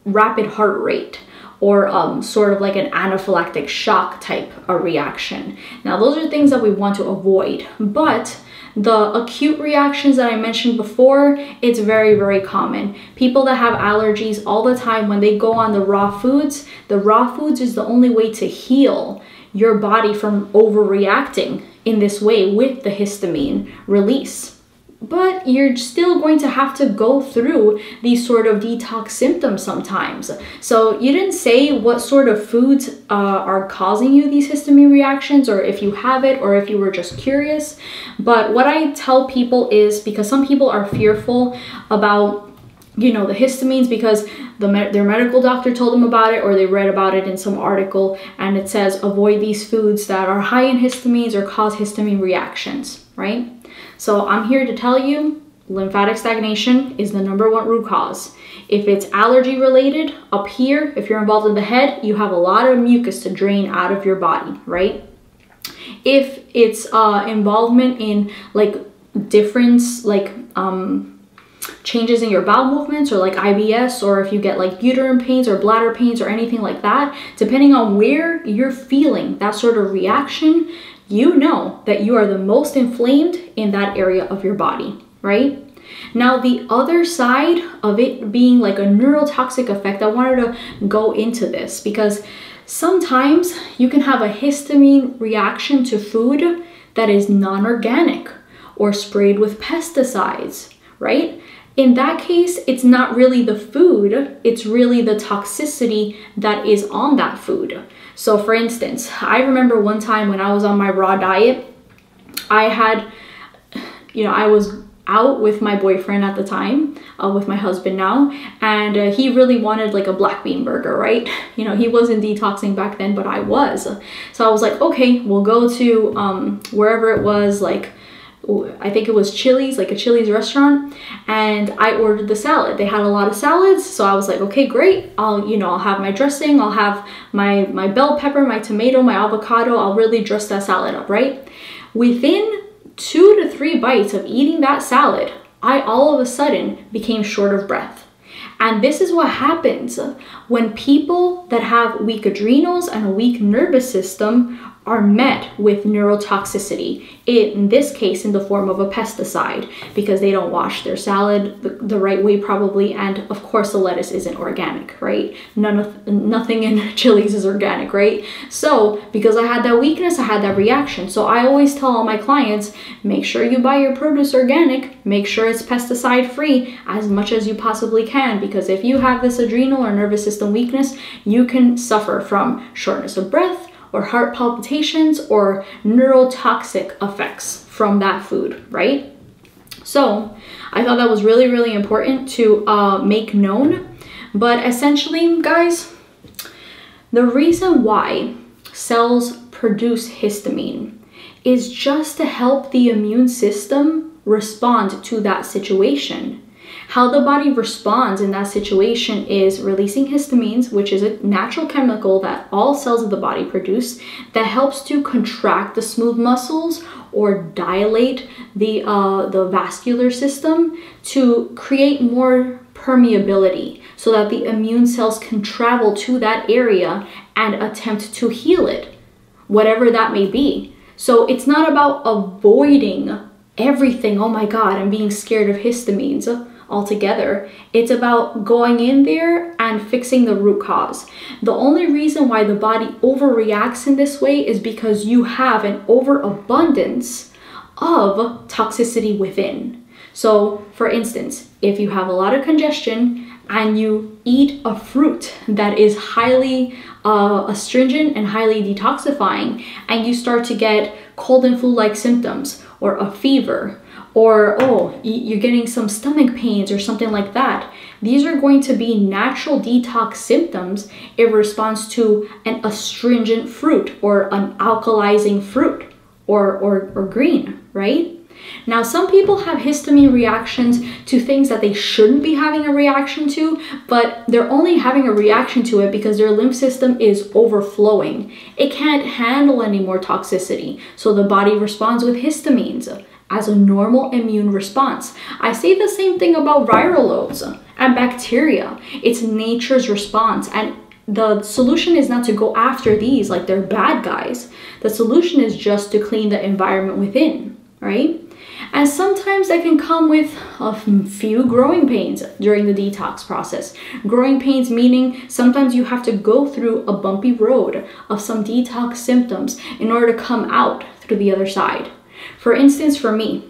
rapid heart rate, or sort of like an anaphylactic shock type of reaction. Now those are things that we want to avoid, but the acute reactions that I mentioned before, it's very, very common. People that have allergies all the time, when they go on the raw foods is the only way to heal your body from overreacting in this way with the histamine release. But you're still going to have to go through these sort of detox symptoms sometimes. So you didn't say what sort of foods are causing you these histamine reactions, or if you have it, or if you were just curious. But what I tell people is, because some people are fearful about, you know, the histamines, because their medical doctor told them about it, or they read about it in some article, and it says avoid these foods that are high in histamines or cause histamine reactions, right? So I'm here to tell you, lymphatic stagnation is the #1 root cause. If it's allergy related, up here, if you're involved in the head, you have a lot of mucus to drain out of your body, right? If it's involvement in like difference, like changes in your bowel movements, or like IBS, or if you get like uterine pains or bladder pains or anything like that, depending on where you're feeling that sort of reaction, you know that you are the most inflamed in that area of your body, right? Now, the other side of it being like a neurotoxic effect, I wanted to go into this because sometimes you can have a histamine reaction to food that is non-organic or sprayed with pesticides, right? In that case, it's not really the food, it's really the toxicity that is on that food. So for instance, I remember one time when I was on my raw diet, I had, you know, I was out with my boyfriend at the time, with my husband now, and he really wanted like a black bean burger, right? You know, he wasn't detoxing back then, but I was. So I was like, okay, we'll go to wherever it was, like, I think it was Chili's, like a Chili's restaurant, and I ordered the salad. They had a lot of salads, so I was like, okay, great. I'll have my dressing, I'll have my bell pepper, my tomato, my avocado. I'll really dress that salad up, right? Within 2 to 3 bites of eating that salad, I all of a sudden became short of breath. And this is what happens when people that have weak adrenals and a weak nervous system are met with neurotoxicity, in this case in the form of a pesticide, because they don't wash their salad the right way probably, and of course the lettuce isn't organic, right? Nothing in Chili's is organic, right? So because I had that weakness, I had that reaction. So I always tell all my clients, make sure you buy your produce organic, make sure it's pesticide free as much as you possibly can, because if you have this adrenal or nervous system weakness, you can suffer from shortness of breath, or heart palpitations, or neurotoxic effects from that food, right? So I thought that was really, really important to make known. But essentially, guys, the reason why cells produce histamine is just to help the immune system respond to that situation. How the body responds in that situation is releasing histamines, which is a natural chemical that all cells of the body produce, that helps to contract the smooth muscles or dilate the vascular system to create more permeability so that the immune cells can travel to that area and attempt to heal it, whatever that may be. So it's not about avoiding everything, oh my God, I'm being scared of histamines altogether. It's about going in there and fixing the root cause. The only reason why the body overreacts in this way is because you have an overabundance of toxicity within. So for instance, if you have a lot of congestion and you eat a fruit that is highly astringent and highly detoxifying, and you start to get cold and flu-like symptoms, or a fever, or oh, you're getting some stomach pains or something like that, these are going to be natural detox symptoms in response to an astringent fruit or an alkalizing fruit or green, right? Now, some people have histamine reactions to things that they shouldn't be having a reaction to, but they're only having a reaction to it because their lymph system is overflowing. It can't handle any more toxicity, so the body responds with histamines as a normal immune response. I say the same thing about viral loads and bacteria. It's nature's response, and the solution is not to go after these like they're bad guys. The solution is just to clean the environment within, right? And sometimes that can come with a few growing pains during the detox process. Growing pains meaning sometimes you have to go through a bumpy road of some detox symptoms in order to come out through the other side. For instance, for me,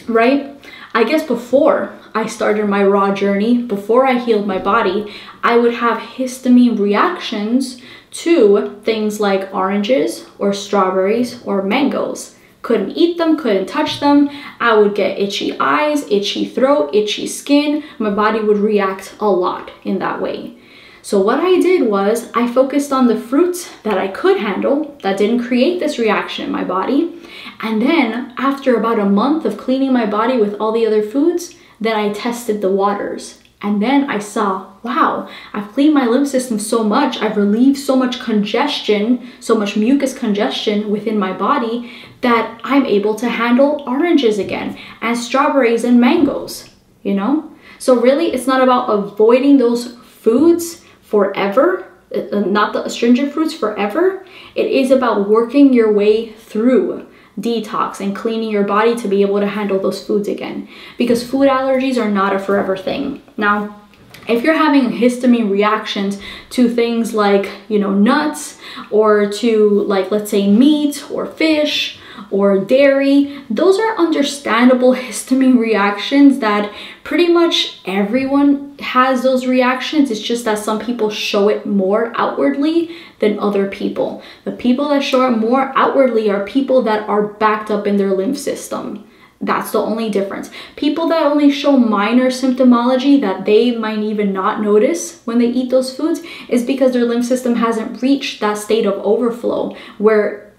right? I guess before I started my raw journey, before I healed my body, I would have histamine reactions to things like oranges or strawberries or mangoes. Couldn't eat them, couldn't touch them. I would get itchy eyes, itchy throat, itchy skin. My body would react a lot in that way. So what I did was I focused on the fruits that I could handle that didn't create this reaction in my body. And then after about a month of cleaning my body with all the other foods, then I tested the waters. And then I saw, wow, I've cleaned my lymph system so much, I've relieved so much congestion, so much mucus congestion within my body that I'm able to handle oranges again and strawberries and mangoes, you know? So really, it's not about avoiding those foods forever, not the astringent fruits forever. It is about working your way through detox and cleaning your body to be able to handle those foods again, because food allergies are not a forever thing. Now, if you're having histamine reactions to things like, you know, nuts, or to like, let's say meat or fish or dairy, those are understandable histamine reactions that pretty much everyone has those reactions. It's just that some people show it more outwardly than other people. The people that show it more outwardly are people that are backed up in their lymph system. That's the only difference. People that only show minor symptomology that they might even not notice when they eat those foods is because their lymph system hasn't reached that state of overflow where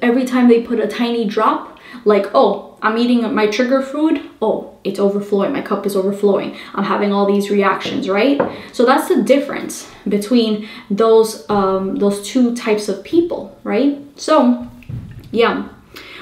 every time they put a tiny drop, like, oh, I'm eating my trigger food, oh, it's overflowing, my cup is overflowing, I'm having all these reactions, right? So that's the difference between those two types of people, right? So yeah,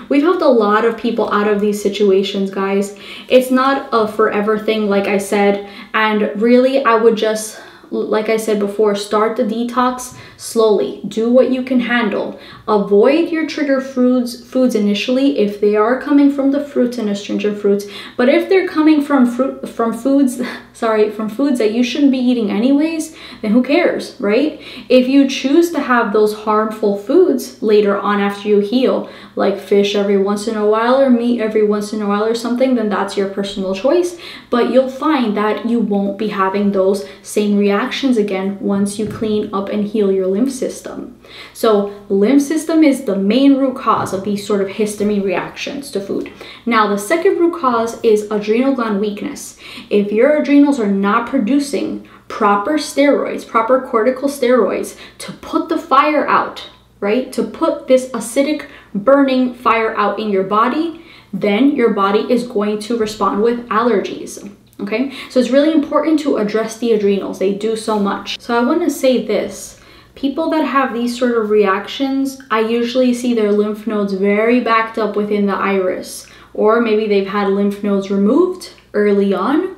we've helped a lot of people out of these situations, guys. It's not a forever thing, like I said, and really I would just, like I said before, start the detox slowly. Do what you can handle. Avoid your trigger foods initially if they are coming from the fruits and astringent fruits. But if they're coming from foods that you shouldn't be eating anyways, then who cares, right? If you choose to have those harmful foods later on after you heal, like fish every once in a while or meat every once in a while or something, then that's your personal choice. But you'll find that you won't be having those same reactions again once you clean up and heal your lymph system. So lymph system is the main root cause of these sort of histamine reactions to food. Now, the second root cause is adrenal gland weakness. If your adrenals are not producing proper steroids, proper corticosteroids to put the fire out, right? To put this acidic burning fire out in your body, then your body is going to respond with allergies. Okay, so it's really important to address the adrenals. They do so much. So I want to say this. People that have these sort of reactions, I usually see their lymph nodes very backed up within the iris, or maybe they've had lymph nodes removed early on,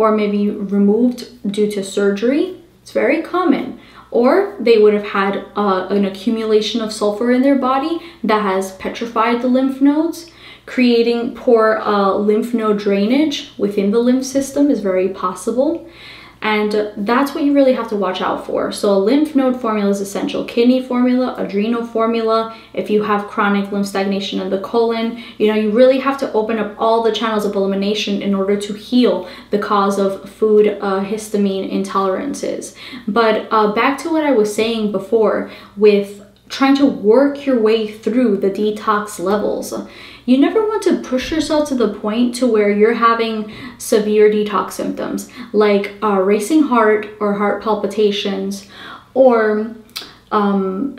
or maybe removed due to surgery. It's very common. Or they would have had an accumulation of sulfur in their body that has petrified the lymph nodes, creating poor lymph node drainage within the lymph system is very possible. And that's what you really have to watch out for. So a lymph node formula is essential. Kidney formula, adrenal formula. If you have chronic lymph stagnation in the colon, you know, you really have to open up all the channels of elimination in order to heal the cause of food histamine intolerances. But back to what I was saying before with trying to work your way through the detox levels. You never want to push yourself to the point to where you're having severe detox symptoms like racing heart or heart palpitations, or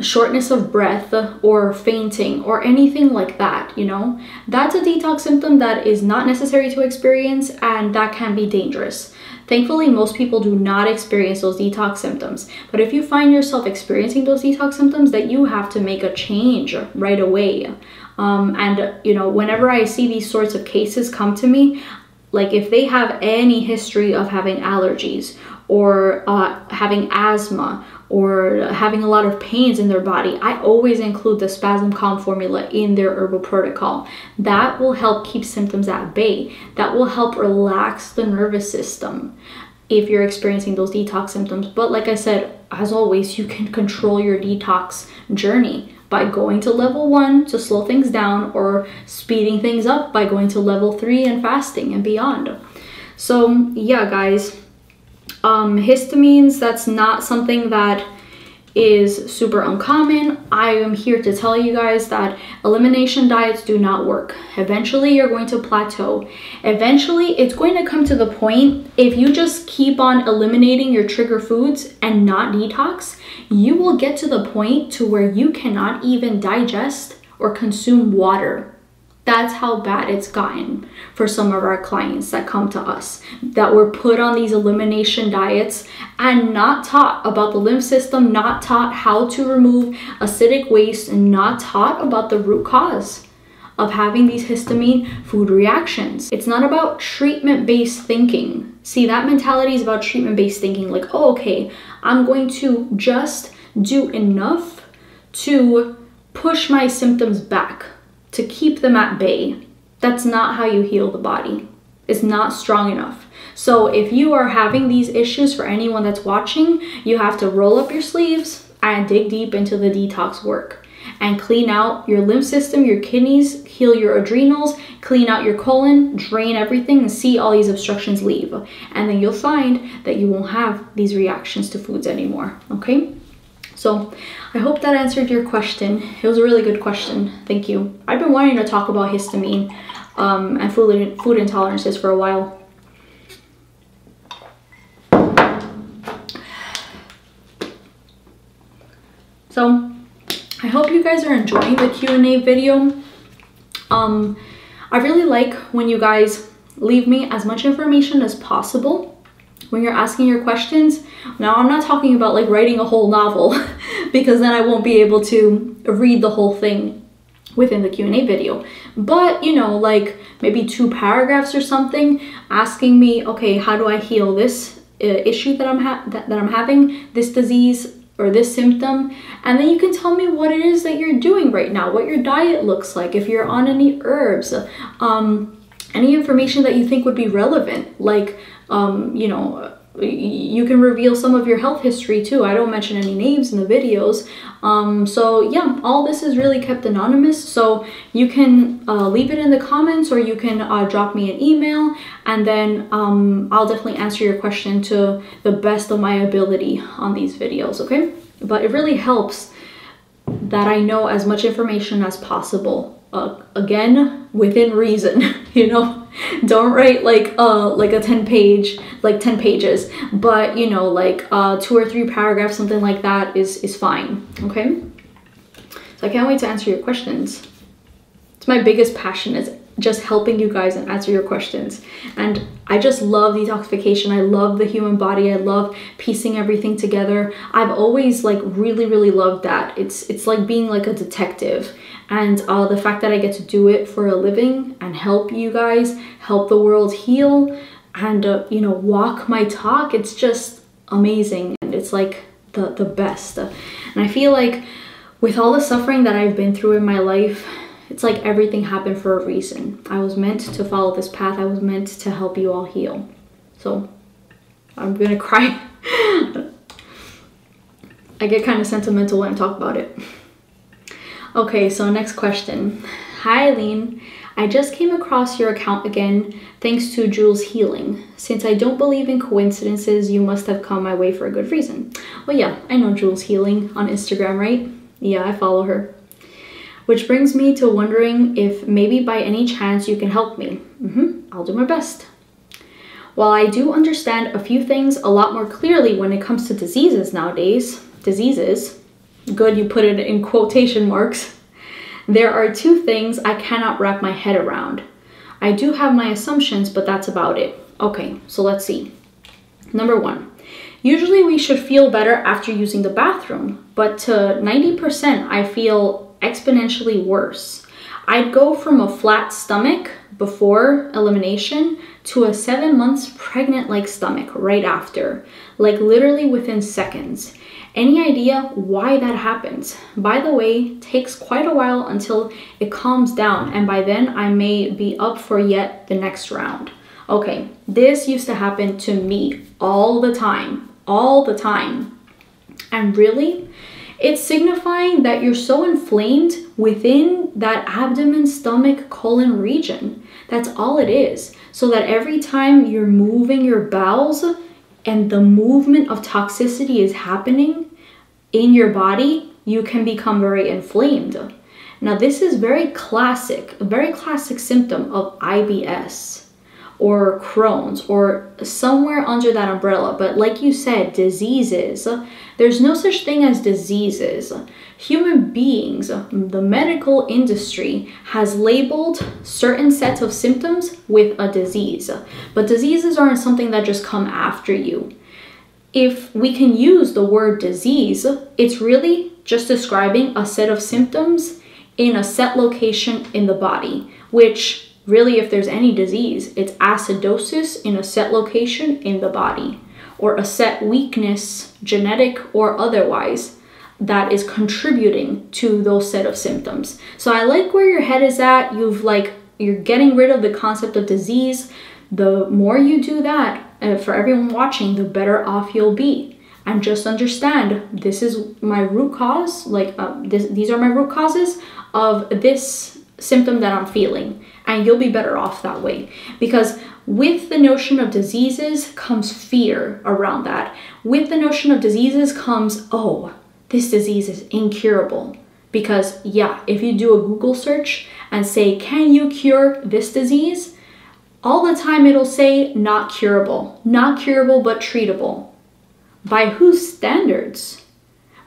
shortness of breath or fainting or anything like that. You know, that's a detox symptom that is not necessary to experience, and that can be dangerous. Thankfully, most people do not experience those detox symptoms. But if you find yourself experiencing those detox symptoms, that you have to make a change right away. And you know, whenever I see these sorts of cases come to me, like if they have any history of having allergies or having asthma or having a lot of pains in their body, I always include the Spasm Calm formula in their herbal protocol. That will help keep symptoms at bay. That will help relax the nervous system if you're experiencing those detox symptoms. But like I said, as always, you can control your detox journey by going to level 1 to slow things down, or speeding things up by going to level 3 and fasting and beyond. So yeah, guys, histamines, that's not something that is super uncommon. I am here to tell you guys that elimination diets do not work. Eventually you're going to plateau. Eventually it's going to come to the point, if you just keep on eliminating your trigger foods and not detox, you will get to the point to where you cannot even digest or consume water. That's how bad it's gotten for some of our clients that come to us, that were put on these elimination diets and not taught about the lymph system, not taught how to remove acidic waste, and not taught about the root cause of having these histamine food reactions. It's not about treatment-based thinking. See, that mentality is about treatment-based thinking, like, oh, okay, I'm going to just do enough to push my symptoms back, to keep them at bay. That's not how you heal the body. It's not strong enough. So if you are having these issues, for anyone that's watching, you have to roll up your sleeves and dig deep into the detox work and clean out your lymph system, your kidneys, heal your adrenals, clean out your colon, drain everything, and see all these obstructions leave. And then you'll find that you won't have these reactions to foods anymore, okay? So I hope that answered your question. It was a really good question. Thank you. I've been wanting to talk about histamine and food intolerances for a while. So I hope you guys are enjoying the Q&A video. I really like when you guys leave me as much information as possible when you're asking your questions. Now, I'm not talking about like writing a whole novel because then I won't be able to read the whole thing within the Q&A video. But, you know, like maybe 2 paragraphs or something asking me, okay, how do I heal this issue that I'm having, this disease or this symptom? And then you can tell me what it is that you're doing right now, what your diet looks like, if you're on any herbs, any information that you think would be relevant, like, you know, you can reveal some of your health history too. I don't mention any names in the videos. So yeah, all this is really kept anonymous. So you can leave it in the comments, or you can drop me an email, and then I'll definitely answer your question to the best of my ability on these videos, okay? But it really helps that I know as much information as possible. Again, within reason, you know. Don't write like a 10 pages, but you know, like 2 or 3 paragraphs, something like that is fine, okay? So I can't wait to answer your questions. It's my biggest passion, is just helping you guys and answer your questions. And I just love detoxification. I love the human body. I love piecing everything together. I've always like really loved that. It's like being like a detective. And the fact that I get to do it for a living and help you guys, help the world heal, and you know, walk my talk. It's just amazing, and it's like the best. And I feel like with all the suffering that I've been through in my life, it's like everything happened for a reason. I was meant to follow this path. I was meant to help you all heal. So I'm gonna cry. I get kind of sentimental when I talk about it. Okay, so next question. Hi Ailin, I just came across your account again thanks to Jules Healing. Since I don't believe in coincidences, you must have come my way for a good reason. Well, yeah, I know Jules Healing on Instagram, right? Yeah, I follow her. Which brings me to wondering if maybe by any chance you can help me. I'll do my best. While I do understand a few things a lot more clearly when it comes to diseases nowadays, good you put it in quotation marks, there are two things I cannot wrap my head around. I do have my assumptions, but that's about it. Okay, so let's see. Number one, usually we should feel better after using the bathroom, but to 90% I feel exponentially worse. I'd go from a flat stomach before elimination to a 7 months pregnant-like stomach right after, like literally within seconds. Any idea why that happens? By the way, it takes quite a while until it calms down, and by then I may be up for yet the next round. Okay, this used to happen to me all the time. And really, it's signifying that you're so inflamed within that abdomen, stomach, colon region. That's all it is. So that every time you're moving your bowels and the movement of toxicity is happening in your body, you can become very inflamed. Now, this is a very classic symptom of IBS or Crohn's or somewhere under that umbrella. But like you said, diseases, there's no such thing as diseases. Human beings, the medical industry has labeled certain sets of symptoms with a disease, but diseases aren't something that just come after you. If we can use the word disease, it's really just describing a set of symptoms in a set location in the body, which really, if there's any disease, it's acidosis in a set location in the body, or a set weakness, genetic or otherwise, that is contributing to those set of symptoms. So I like where your head is at. You're getting rid of the concept of disease. The more you do that, for everyone watching, the better off you'll be. And just understand, this is my root cause, these are my root causes of this symptom that I'm feeling. And you'll be better off that way. Because with the notion of diseases comes fear around that. With the notion of diseases comes, oh, this disease is incurable. Because yeah, if you do a Google search and say, can you cure this disease? All the time it'll say not curable but treatable. By whose standards?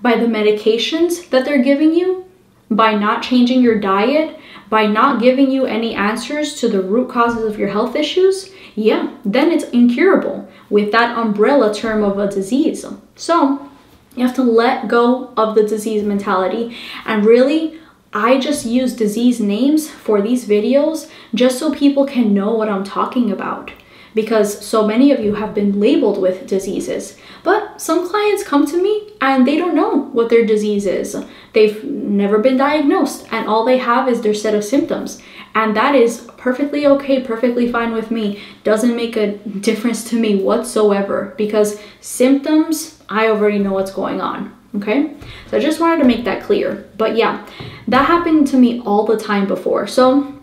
By the medications that they're giving you? By not changing your diet? By not giving you any answers to the root causes of your health issues? Yeah, then it's incurable with that umbrella term of a disease. So you have to let go of the disease mentality. And really, I just use disease names for these videos just so people can know what I'm talking about, because so many of you have been labeled with diseases. But some clients come to me and they don't know what their disease is. They've never been diagnosed, and all they have is their set of symptoms. And that is perfectly okay, perfectly fine with me. Doesn't make a difference to me whatsoever, because symptoms, I already know what's going on. Okay, so I just wanted to make that clear. But yeah, that happened to me all the time before. So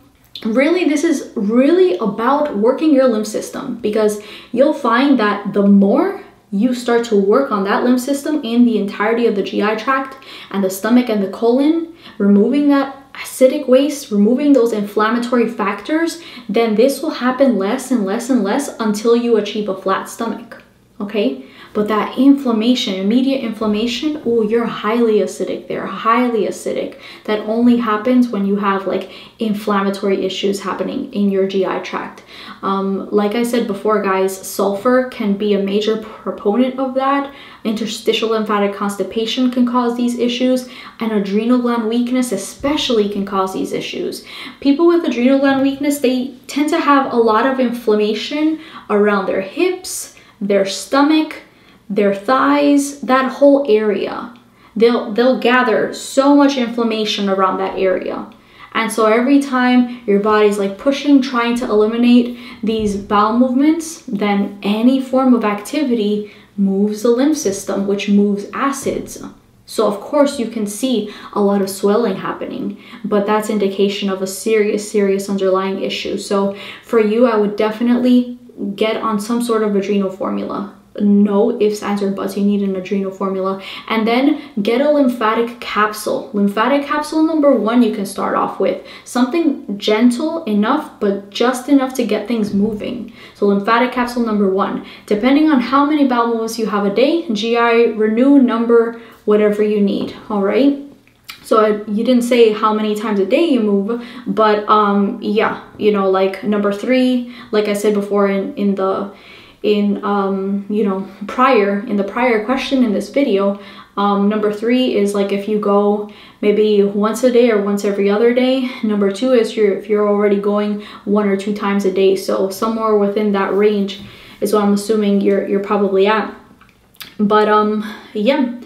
really, this is really about working your lymph system, because you'll find that the more you start to work on that lymph system in the entirety of the GI tract and the stomach and the colon, removing that acidic waste, removing those inflammatory factors, then this will happen less and less and less until you achieve a flat stomach. okay? But that inflammation, immediate inflammation, oh, you're highly acidic there, highly acidic. That only happens when you have like inflammatory issues happening in your GI tract. Like I said before, guys, sulfur can be a major proponent of that. Interstitial lymphatic constipation can cause these issues, and adrenal gland weakness especially can cause these issues. People with adrenal gland weakness, they tend to have a lot of inflammation around their hips, their stomach, their thighs, that whole area. They'll gather so much inflammation around that area. And so every time your body's like pushing, trying to eliminate these bowel movements, then any form of activity moves the lymph system, which moves acids. So of course you can see a lot of swelling happening, but that's indication of a serious underlying issue. So for you, I would definitely get on some sort of adrenal formula. No ifs, ands, or buts, you need an adrenal formula. And then get a lymphatic capsule. Lymphatic capsule number 1 you can start off with. Something gentle enough, but just enough to get things moving. So lymphatic capsule number 1. Depending on how many bowel movements you have a day, GI Renew number, whatever you need, all right? So you didn't say how many times a day you move, but yeah, you know, like number 3, like I said before in the prior question in this video, number 3 is like if you go maybe once a day or once every other day. Number 2 is if you're already going 1 or 2 times a day. So somewhere within that range is what I'm assuming you're probably at. But yeah,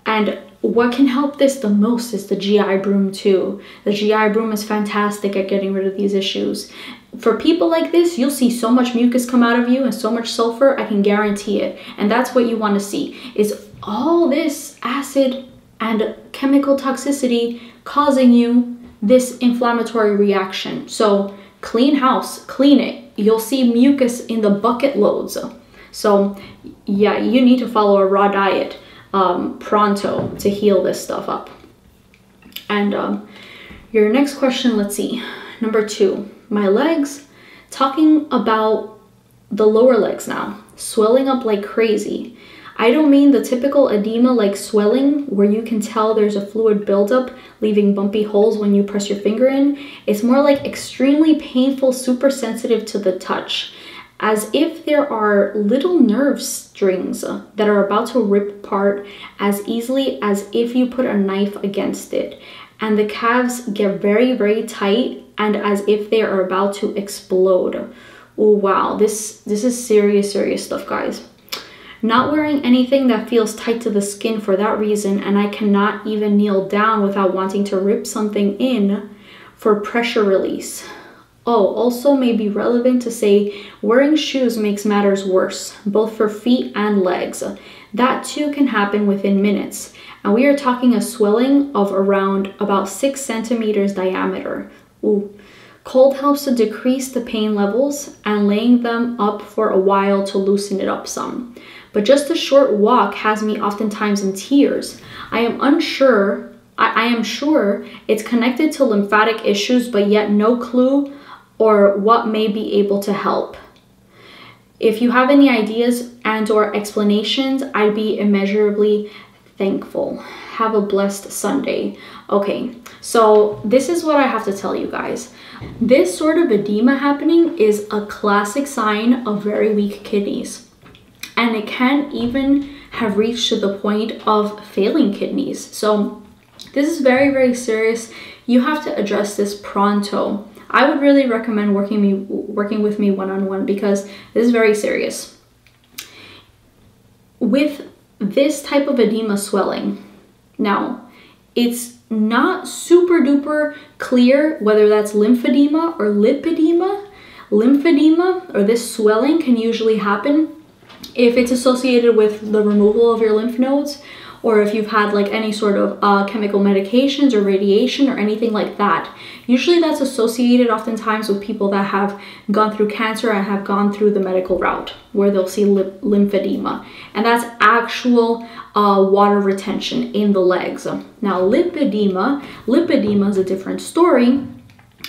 and what can help this the most is the GI broom too. The GI broom is fantastic at getting rid of these issues. For people like this, you'll see so much mucus come out of you and so much sulfur, I can guarantee it. And that's what you want to see, is all this acid and chemical toxicity causing you this inflammatory reaction. So clean house, clean it. You'll see mucus in the bucket loads. So yeah, you need to follow a raw diet pronto to heal this stuff up. And your next question, let's see, number 2, my legs, talking about the lower legs now, swelling up like crazy. I don't mean the typical edema like swelling where you can tell there's a fluid buildup leaving bumpy holes when you press your finger in. It's more like extremely painful, super sensitive to the touch, as if there are little nerve strings that are about to rip apart as easily as if you put a knife against it. And the calves get very tight and as if they are about to explode. Oh wow, this is serious stuff, guys. Not wearing anything that feels tight to the skin for that reason, and I cannot even kneel down without wanting to rip something in for pressure release. Oh, also may be relevant to say wearing shoes makes matters worse, both for feet and legs. That too can happen within minutes. And we are talking a swelling of around about 6 centimeters diameter. Ooh. Cold helps to decrease the pain levels and laying them up for a while to loosen it up some. But just a short walk has me oftentimes in tears. I am sure it's connected to lymphatic issues, but yet no clue or what may be able to help. If you have any ideas and or explanations, I'd be immeasurably thankful. Have a blessed Sunday. Okay, so this is what I have to tell you guys. This sort of edema happening is a classic sign of very weak kidneys. And it can even have reached to the point of failing kidneys. So this is very serious. You have to address this pronto. I would really recommend working with me one-on-one because this is very serious. With this type of edema swelling, now it's not super duper clear whether that's lymphedema or lipedema. Lymphedema, or this swelling, can usually happen if it's associated with the removal of your lymph nodes, or if you've had like any sort of chemical medications or radiation or anything like that. Usually that's associated oftentimes with people that have gone through cancer and have gone through the medical route, where they'll see lymphedema. And that's actual water retention in the legs. Now lipedema is a different story,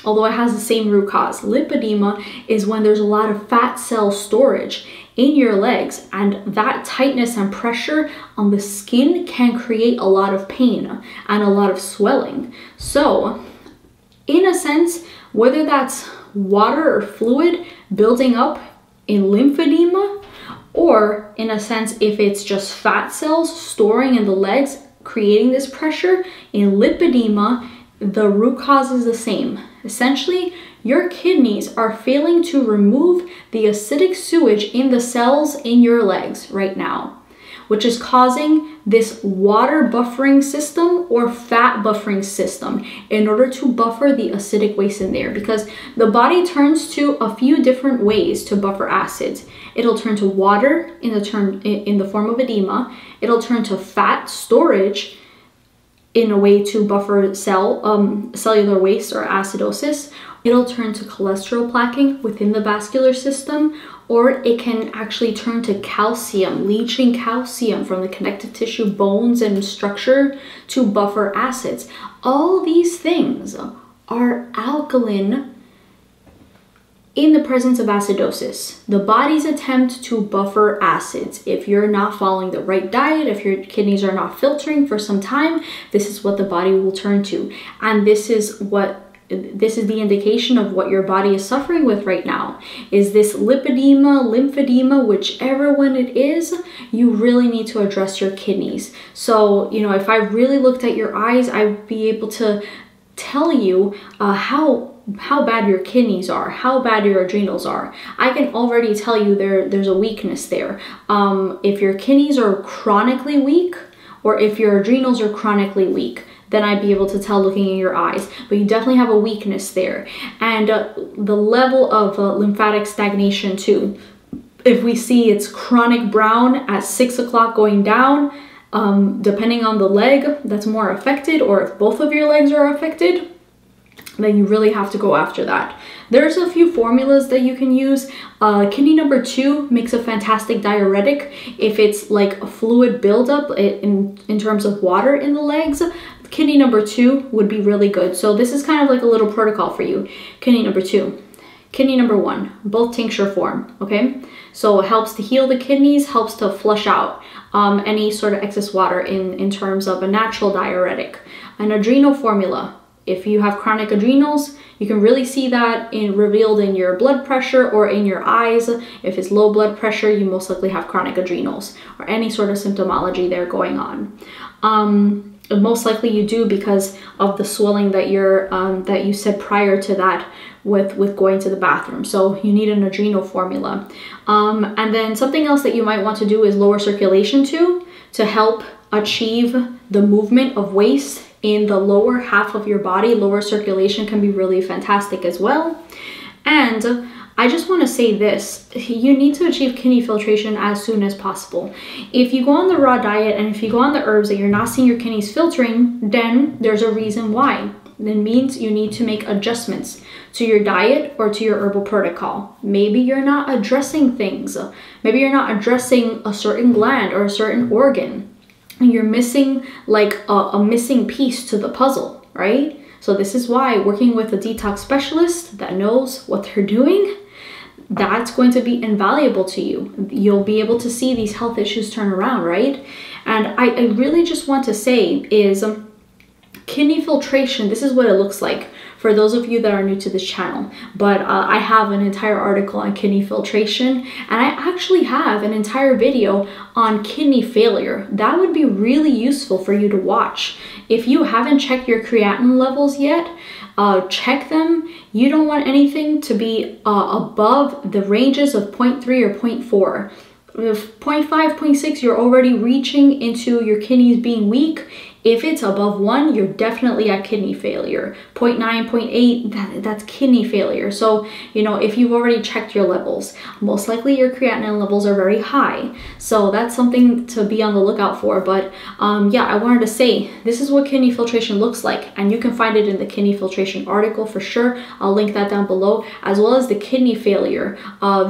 although it has the same root cause. Lipedema is when there's a lot of fat cell storage in your legs, and that tightness and pressure on the skin can create a lot of pain and a lot of swelling. So in a sense, whether that's water or fluid building up in lymphedema, or in a sense, if it's just fat cells storing in the legs, creating this pressure in lipedema, the root cause is the same. Essentially, your kidneys are failing to remove the acidic sewage in the cells in your legs right now, which is causing this water buffering system or fat buffering system in order to buffer the acidic waste in there, because the body turns to a few different ways to buffer acids. It'll turn to water in the form of edema. It'll turn to fat storage in a way to buffer cellular waste or acidosis. It'll turn to cholesterol plaquing within the vascular system, or it can actually turn to calcium, leaching calcium from the connective tissue, bones, and structure to buffer acids. All these things are alkaline in the presence of acidosis. The body's attempt to buffer acids. If you're not following the right diet, if your kidneys are not filtering for some time, this is what the body will turn to. And this is the indication of what your body is suffering with right now. Is this lipedema, lymphedema, whichever one it is, you really need to address your kidneys. So, you know, if I really looked at your eyes, I'd be able to tell you how bad your kidneys are, how bad your adrenals are. I can already tell you there's a weakness there. If your kidneys are chronically weak, or if your adrenals are chronically weak, then I'd be able to tell looking in your eyes. But you definitely have a weakness there. And the level of lymphatic stagnation too. If we see it's chronic brown at 6 o'clock going down, depending on the leg that's more affected, or if both of your legs are affected, then you really have to go after that. There's a few formulas that you can use. Kidney number 2 makes a fantastic diuretic. If it's like a fluid buildup in terms of water in the legs, kidney number 2 would be really good. So this is kind of like a little protocol for you. Kidney number 2, kidney number 1, both tincture form, okay? So it helps to heal the kidneys, helps to flush out any sort of excess water in terms of a natural diuretic. An adrenal formula. If you have chronic adrenals, you can really see that revealed in your blood pressure or in your eyes. If it's low blood pressure, you most likely have chronic adrenals or any sort of symptomology there going on. Most likely you do because of the swelling that you said prior to that with going to the bathroom. So you need an adrenal formula. And then something else that you might want to do is lower circulation too, to help achieve the movement of waste in the lower half of your body. Lower circulation can be really fantastic as well. And I just want to say this, you need to achieve kidney filtration as soon as possible. If you go on the raw diet and if you go on the herbs and you're not seeing your kidneys filtering, then there's a reason why. That means you need to make adjustments to your diet or to your herbal protocol. Maybe you're not addressing things. Maybe you're not addressing a certain gland or a certain organ. And you're missing like a missing piece to the puzzle, right? So this is why working with a detox specialist that knows what they're doing, that's going to be invaluable to you. You'll be able to see these health issues turn around, right? And I really just want to say is kidney filtration, this is what it looks like for those of you that are new to this channel. But I have an entire article on kidney filtration, and I actually have an entire video on kidney failure. That would be really useful for you to watch. If you haven't checked your creatinine levels yet, check them. You don't want anything to be above the ranges of 0.3 or 0.4. If 0.5, 0.6, you're already reaching into your kidneys being weak. If it's above 1, you're definitely at kidney failure. 0.9, 0.8, that's kidney failure. So, you know, if you've already checked your levels, most likely your creatinine levels are very high. So that's something to be on the lookout for. But yeah, I wanted to say, this is what kidney filtration looks like. And you can find it in the kidney filtration article for sure. I'll link that down below, as well as the kidney failure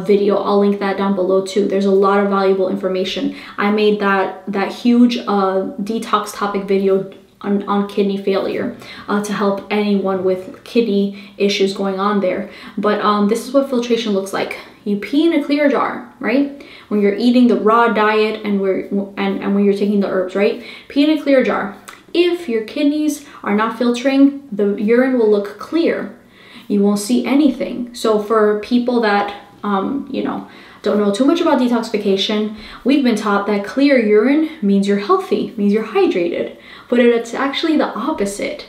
video. I'll link that down below too. There's a lot of valuable information. I made that huge detox topic video on kidney failure to help anyone with kidney issues going on there. But this is what filtration looks like. you pee in a clear jar, right? When you're eating the raw diet and when you're taking the herbs, right? Pee in a clear jar. If your kidneys are not filtering, the urine will look clear. You won't see anything. So for people that, you know, don't know too much about detoxification, we've been taught that clear urine means you're healthy, means you're hydrated, but it's actually the opposite.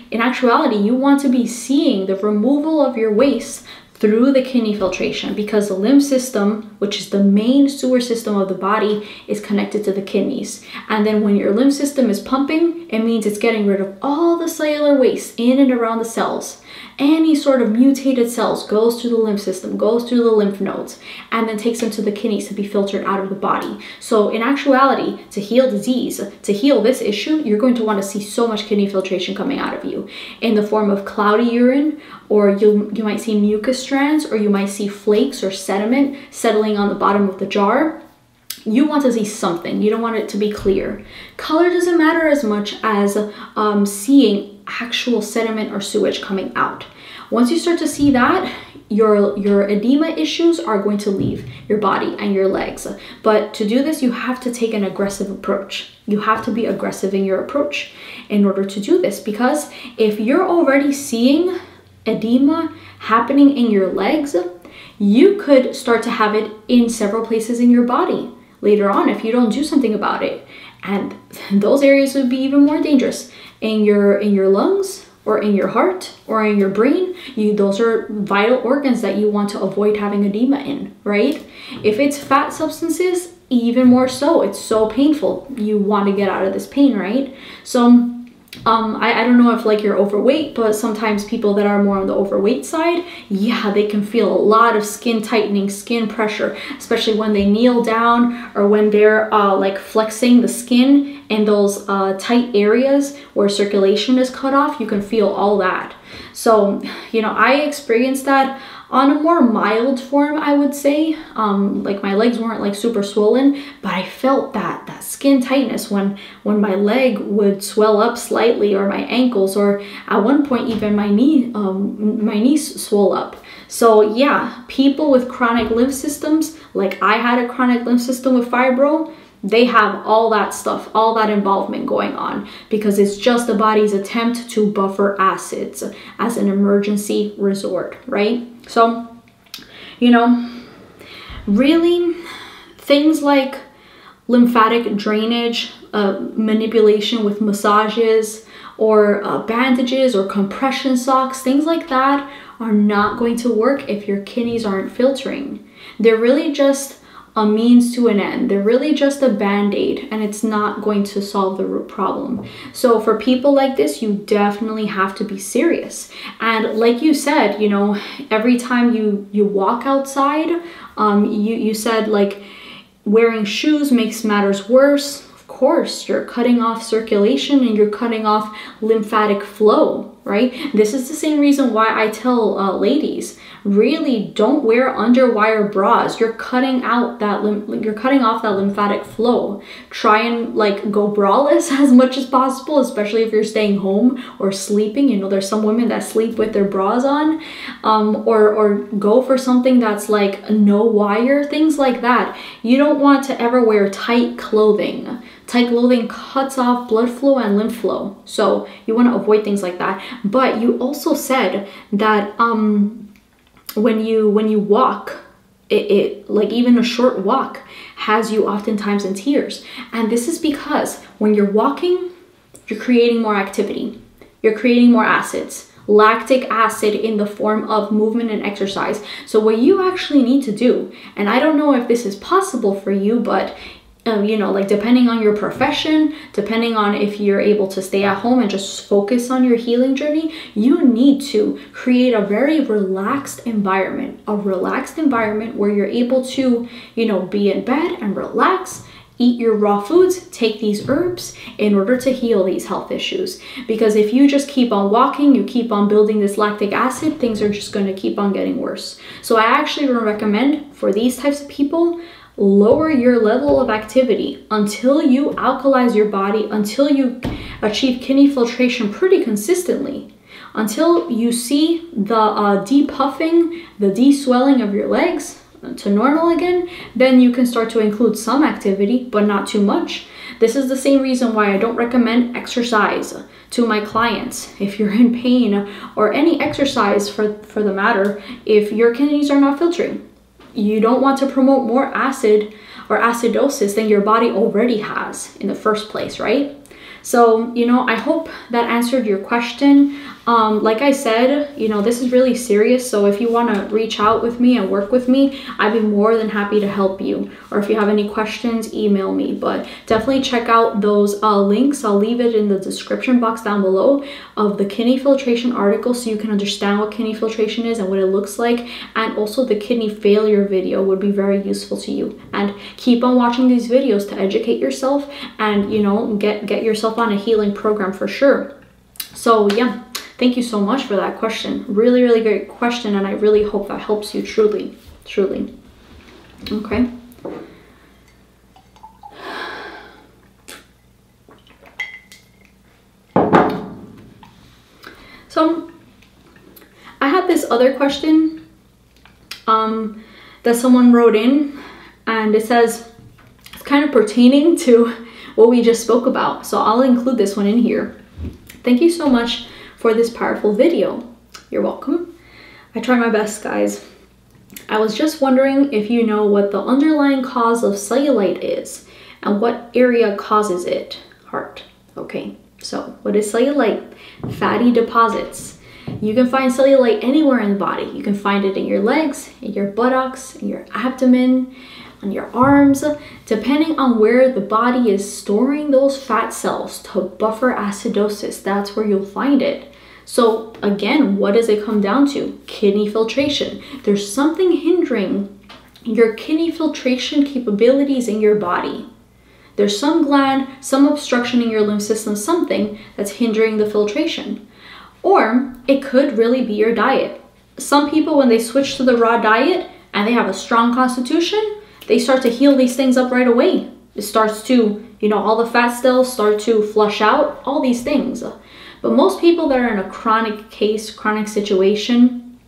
In actuality, you want to be seeing the removal of your waste through the kidney filtration, because the lymph system, which is the main sewer system of the body, is connected to the kidneys. And then when your lymph system is pumping, it means it's getting rid of all the cellular waste in and around the cells. Any sort of mutated cells goes through the lymph system, goes through the lymph nodes, and then takes them to the kidneys to be filtered out of the body. So in actuality, to heal disease, to heal this issue, you're going to want to see so much kidney filtration coming out of you in the form of cloudy urine, or you might see mucus strands, or you might see flakes or sediment settling on the bottom of the jar. You want to see something. You don't want it to be clear. Color doesn't matter as much as seeing actual sediment or sewage coming out. Once you start to see that, your edema issues are going to leave your body and your legs. But to do this, you have to take an aggressive approach. You have to be aggressive in your approach in order to do this, because if you're already seeing edema happening in your legs, you could start to have it in several places in your body later on if you don't do something about it. And those areas would be even more dangerous. In your lungs, or in your heart, or in your brain, those are vital organs that you want to avoid having edema in, right? If it's fat substances, even more so. It's so painful. You want to get out of this pain, right? So I don't know if like you're overweight, but sometimes people that are more on the overweight side, yeah, they can feel a lot of skin tightening, skin pressure, especially when they kneel down or when they're like flexing the skin in those tight areas where circulation is cut off. You can feel all that. So, you know, I experienced that on a more mild form, I would say. Like my legs weren't like super swollen, but I felt that skin tightness when my leg would swell up slightly, or my ankles, or at one point even my knees swole up. So yeah, people with chronic lymph systems, like I had a chronic lymph system with fibro, they have all that stuff, all that involvement going on, because it's just the body's attempt to buffer acids as an emergency resort, right? So, you know, really things like lymphatic drainage, manipulation with massages, or bandages or compression socks, things like that are not going to work if your kidneys aren't filtering. They're really just a means to an end. They're really just a band-aid, and it's not going to solve the root problem. So for people like this, you definitely have to be serious. And like you said, you know, every time you walk outside, you said like wearing shoes makes matters worse. Of course, you're cutting off circulation and you're cutting off lymphatic flow, right? This is the same reason why I tell ladies, really don't wear underwire bras. You're cutting out that you're cutting off that lymphatic flow. Try and like go braless as much as possible, especially if you're staying home or sleeping. You know, there's some women that sleep with their bras on, or go for something that's like no wire, things like that. You don't want to ever wear tight clothing. Tight clothing cuts off blood flow and lymph flow. So you want to avoid things like that. But you also said that when you walk, it like even a short walk has you oftentimes in tears. And this is because when you're walking, you're creating more activity. You're creating more acids. Lactic acid in the form of movement and exercise. So what you actually need to do, and I don't know if this is possible for you, but you know, like depending on your profession, depending on if you're able to stay at home and just focus on your healing journey, you need to create a very relaxed environment, where you're able to, you know, be in bed and relax, eat your raw foods, take these herbs in order to heal these health issues. Because if you just keep on walking, you keep on building this lactic acid, things are just going to keep on getting worse. So I actually would recommend for these types of people, lower your level of activity until you alkalize your body, until you achieve kidney filtration pretty consistently, until you see the depuffing, the de-swelling of your legs, to normal again, then you can start to include some activity, but not too much. This is the same reason why I don't recommend exercise to my clients. If you're in pain, or any exercise for the matter, if your kidneys are not filtering, you don't want to promote more acid or acidosis than your body already has in the first place, right? So, you know, I hope that answered your question. Like I said, you know, this is really serious. So if you want to reach out with me and work with me, I'd be more than happy to help you. Or if you have any questions, email me. But definitely check out those links. I'll leave it in the description box down below of the kidney filtration article, so you can understand what kidney filtration is and what it looks like. And also the kidney failure video would be very useful to you. And keep on watching these videos to educate yourself and, you know, get yourself on a healing program for sure. So yeah. Thank you so much for that question. Really, really great question, and I really hope that helps you truly, truly. Okay. So I had this other question that someone wrote in, and it says it's kind of pertaining to what we just spoke about. So I'll include this one in here. Thank you so much for this powerful video. You're welcome. I try my best, guys. I was just wondering if you know what the underlying cause of cellulite is and what area causes it. Heart. Okay, so what is cellulite? Fatty deposits. You can find cellulite anywhere in the body. You can find it in your legs, in your buttocks, in your abdomen, on your arms, depending on where the body is storing those fat cells to buffer acidosis. That's where you'll find it. So again, what does it come down to? Kidney filtration. There's something hindering your kidney filtration capabilities in your body. There's some gland, some obstruction in your lymph system, something that's hindering the filtration. Or it could really be your diet. Some people, when they switch to the raw diet and they have a strong constitution, they start to heal these things up right away. It starts to, you know, all the fat cells start to flush out, all these things. But most people that are in a chronic case, chronic situation,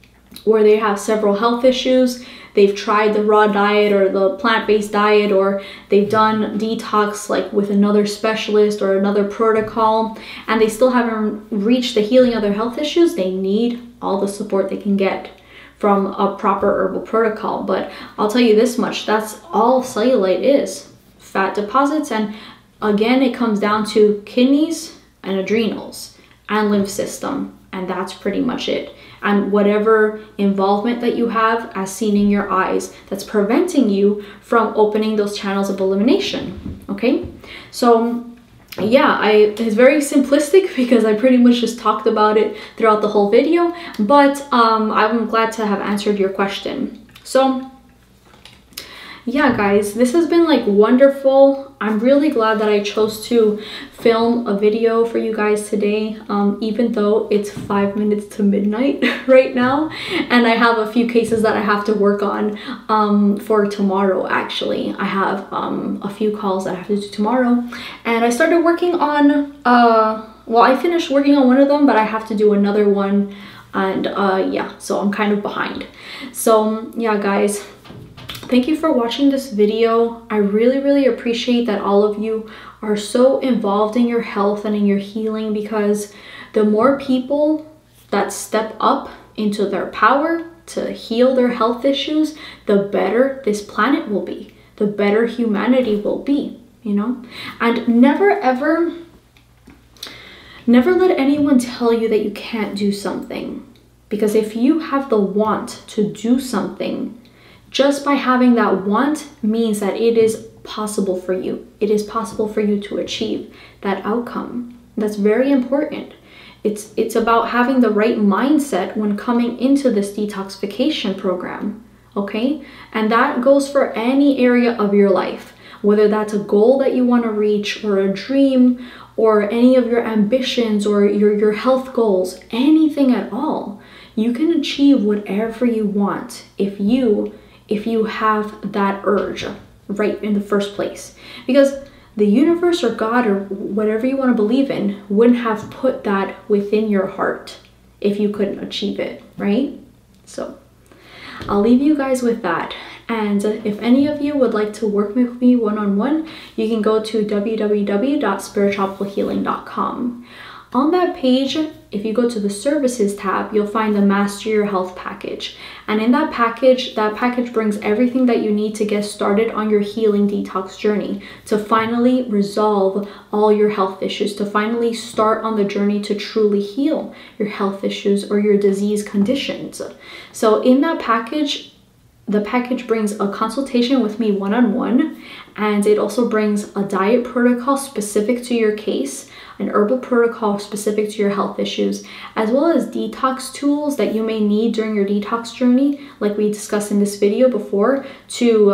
where they have several health issues, they've tried the raw diet or the plant-based diet, or they've done detox like with another specialist or another protocol, and they still haven't reached the healing of their health issues, they need all the support they can get from a proper herbal protocol. But I'll tell you this much, that's all cellulite is, fat deposits. And again, it comes down to kidneys and adrenals and lymph system, and that's pretty much it. And whatever involvement that you have, as seen in your eyes, that's preventing you from opening those channels of elimination. Okay, so yeah, it's very simplistic because I pretty much just talked about it throughout the whole video, but I'm glad to have answered your question. So yeah, guys, this has been like wonderful. I'm really glad that I chose to film a video for you guys today, even though it's 5 minutes to midnight right now, and I have a few cases that I have to work on for tomorrow. Actually, I have a few calls that I have to do tomorrow, and I started working on well, I finished working on one of them, but I have to do another one, and yeah, so I'm kind of behind. So yeah, guys, thank you for watching this video. I really, really appreciate that all of you are so involved in your health and in your healing, because the more people that step up into their power to heal their health issues, the better this planet will be, the better humanity will be, you know? And never let anyone tell you that you can't do something, because if you have the want to do something, just by having that want means that it is possible for you. It is possible for you to achieve that outcome. That's very important. It's about having the right mindset when coming into this detoxification program, okay? And that goes for any area of your life, whether that's a goal that you want to reach, or a dream, or any of your ambitions, or your health goals, anything at all. You can achieve whatever you want if you have that urge right in the first place, because the universe or God or whatever you want to believe in wouldn't have put that within your heart if you couldn't achieve it, right? So I'll leave you guys with that, And if any of you would like to work with me one-on-one, you can go to www.spiritualhealing.com. On that page, if you go to the services tab, you'll find the Master Your Health package. And in that package brings everything that you need to get started on your healing detox journey, to finally resolve all your health issues, to finally start on the journey to truly heal your health issues or your disease conditions. So in that package, the package brings a consultation with me one-on-one, and it also brings a diet protocol specific to your case, an herbal protocol specific to your health issues, as well as detox tools that you may need during your detox journey, like we discussed in this video before, to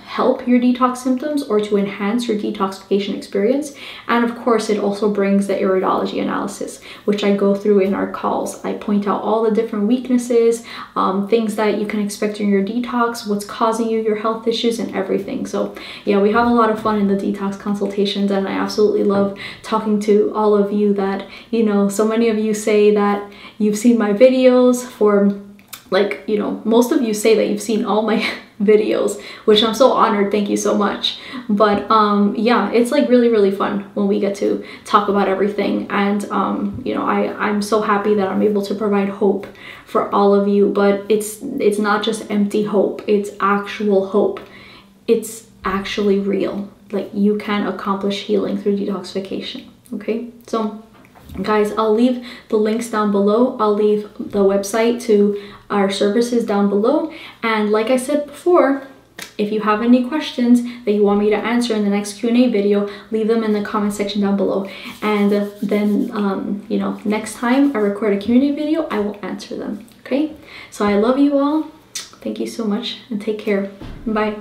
help your detox symptoms or to enhance your detoxification experience. And of course, it also brings the iridology analysis, which I go through in our calls. I point out all the different weaknesses, things that you can expect during your detox, what's causing you your health issues, and everything. So yeah, we have a lot of fun in the detox consultations, and I absolutely love talking to all of you that, so many of you say that you've seen my videos for, most of you say that you've seen all my videos, which I'm so honored. Thank you so much. But yeah, it's like really, really fun when we get to talk about everything. And I'm so happy that I'm able to provide hope for all of you. But it's not just empty hope, it's actual hope. It's actually real. Like, you can accomplish healing through detoxification. Okay, so guys, I'll leave the links down below. I'll leave the website to our services down below. And like I said before, if you have any questions that you want me to answer in the next Q&A video, leave them in the comment section down below. And then, next time I record a Q&A video, I will answer them. Okay, so I love you all. Thank you so much, and take care. Bye.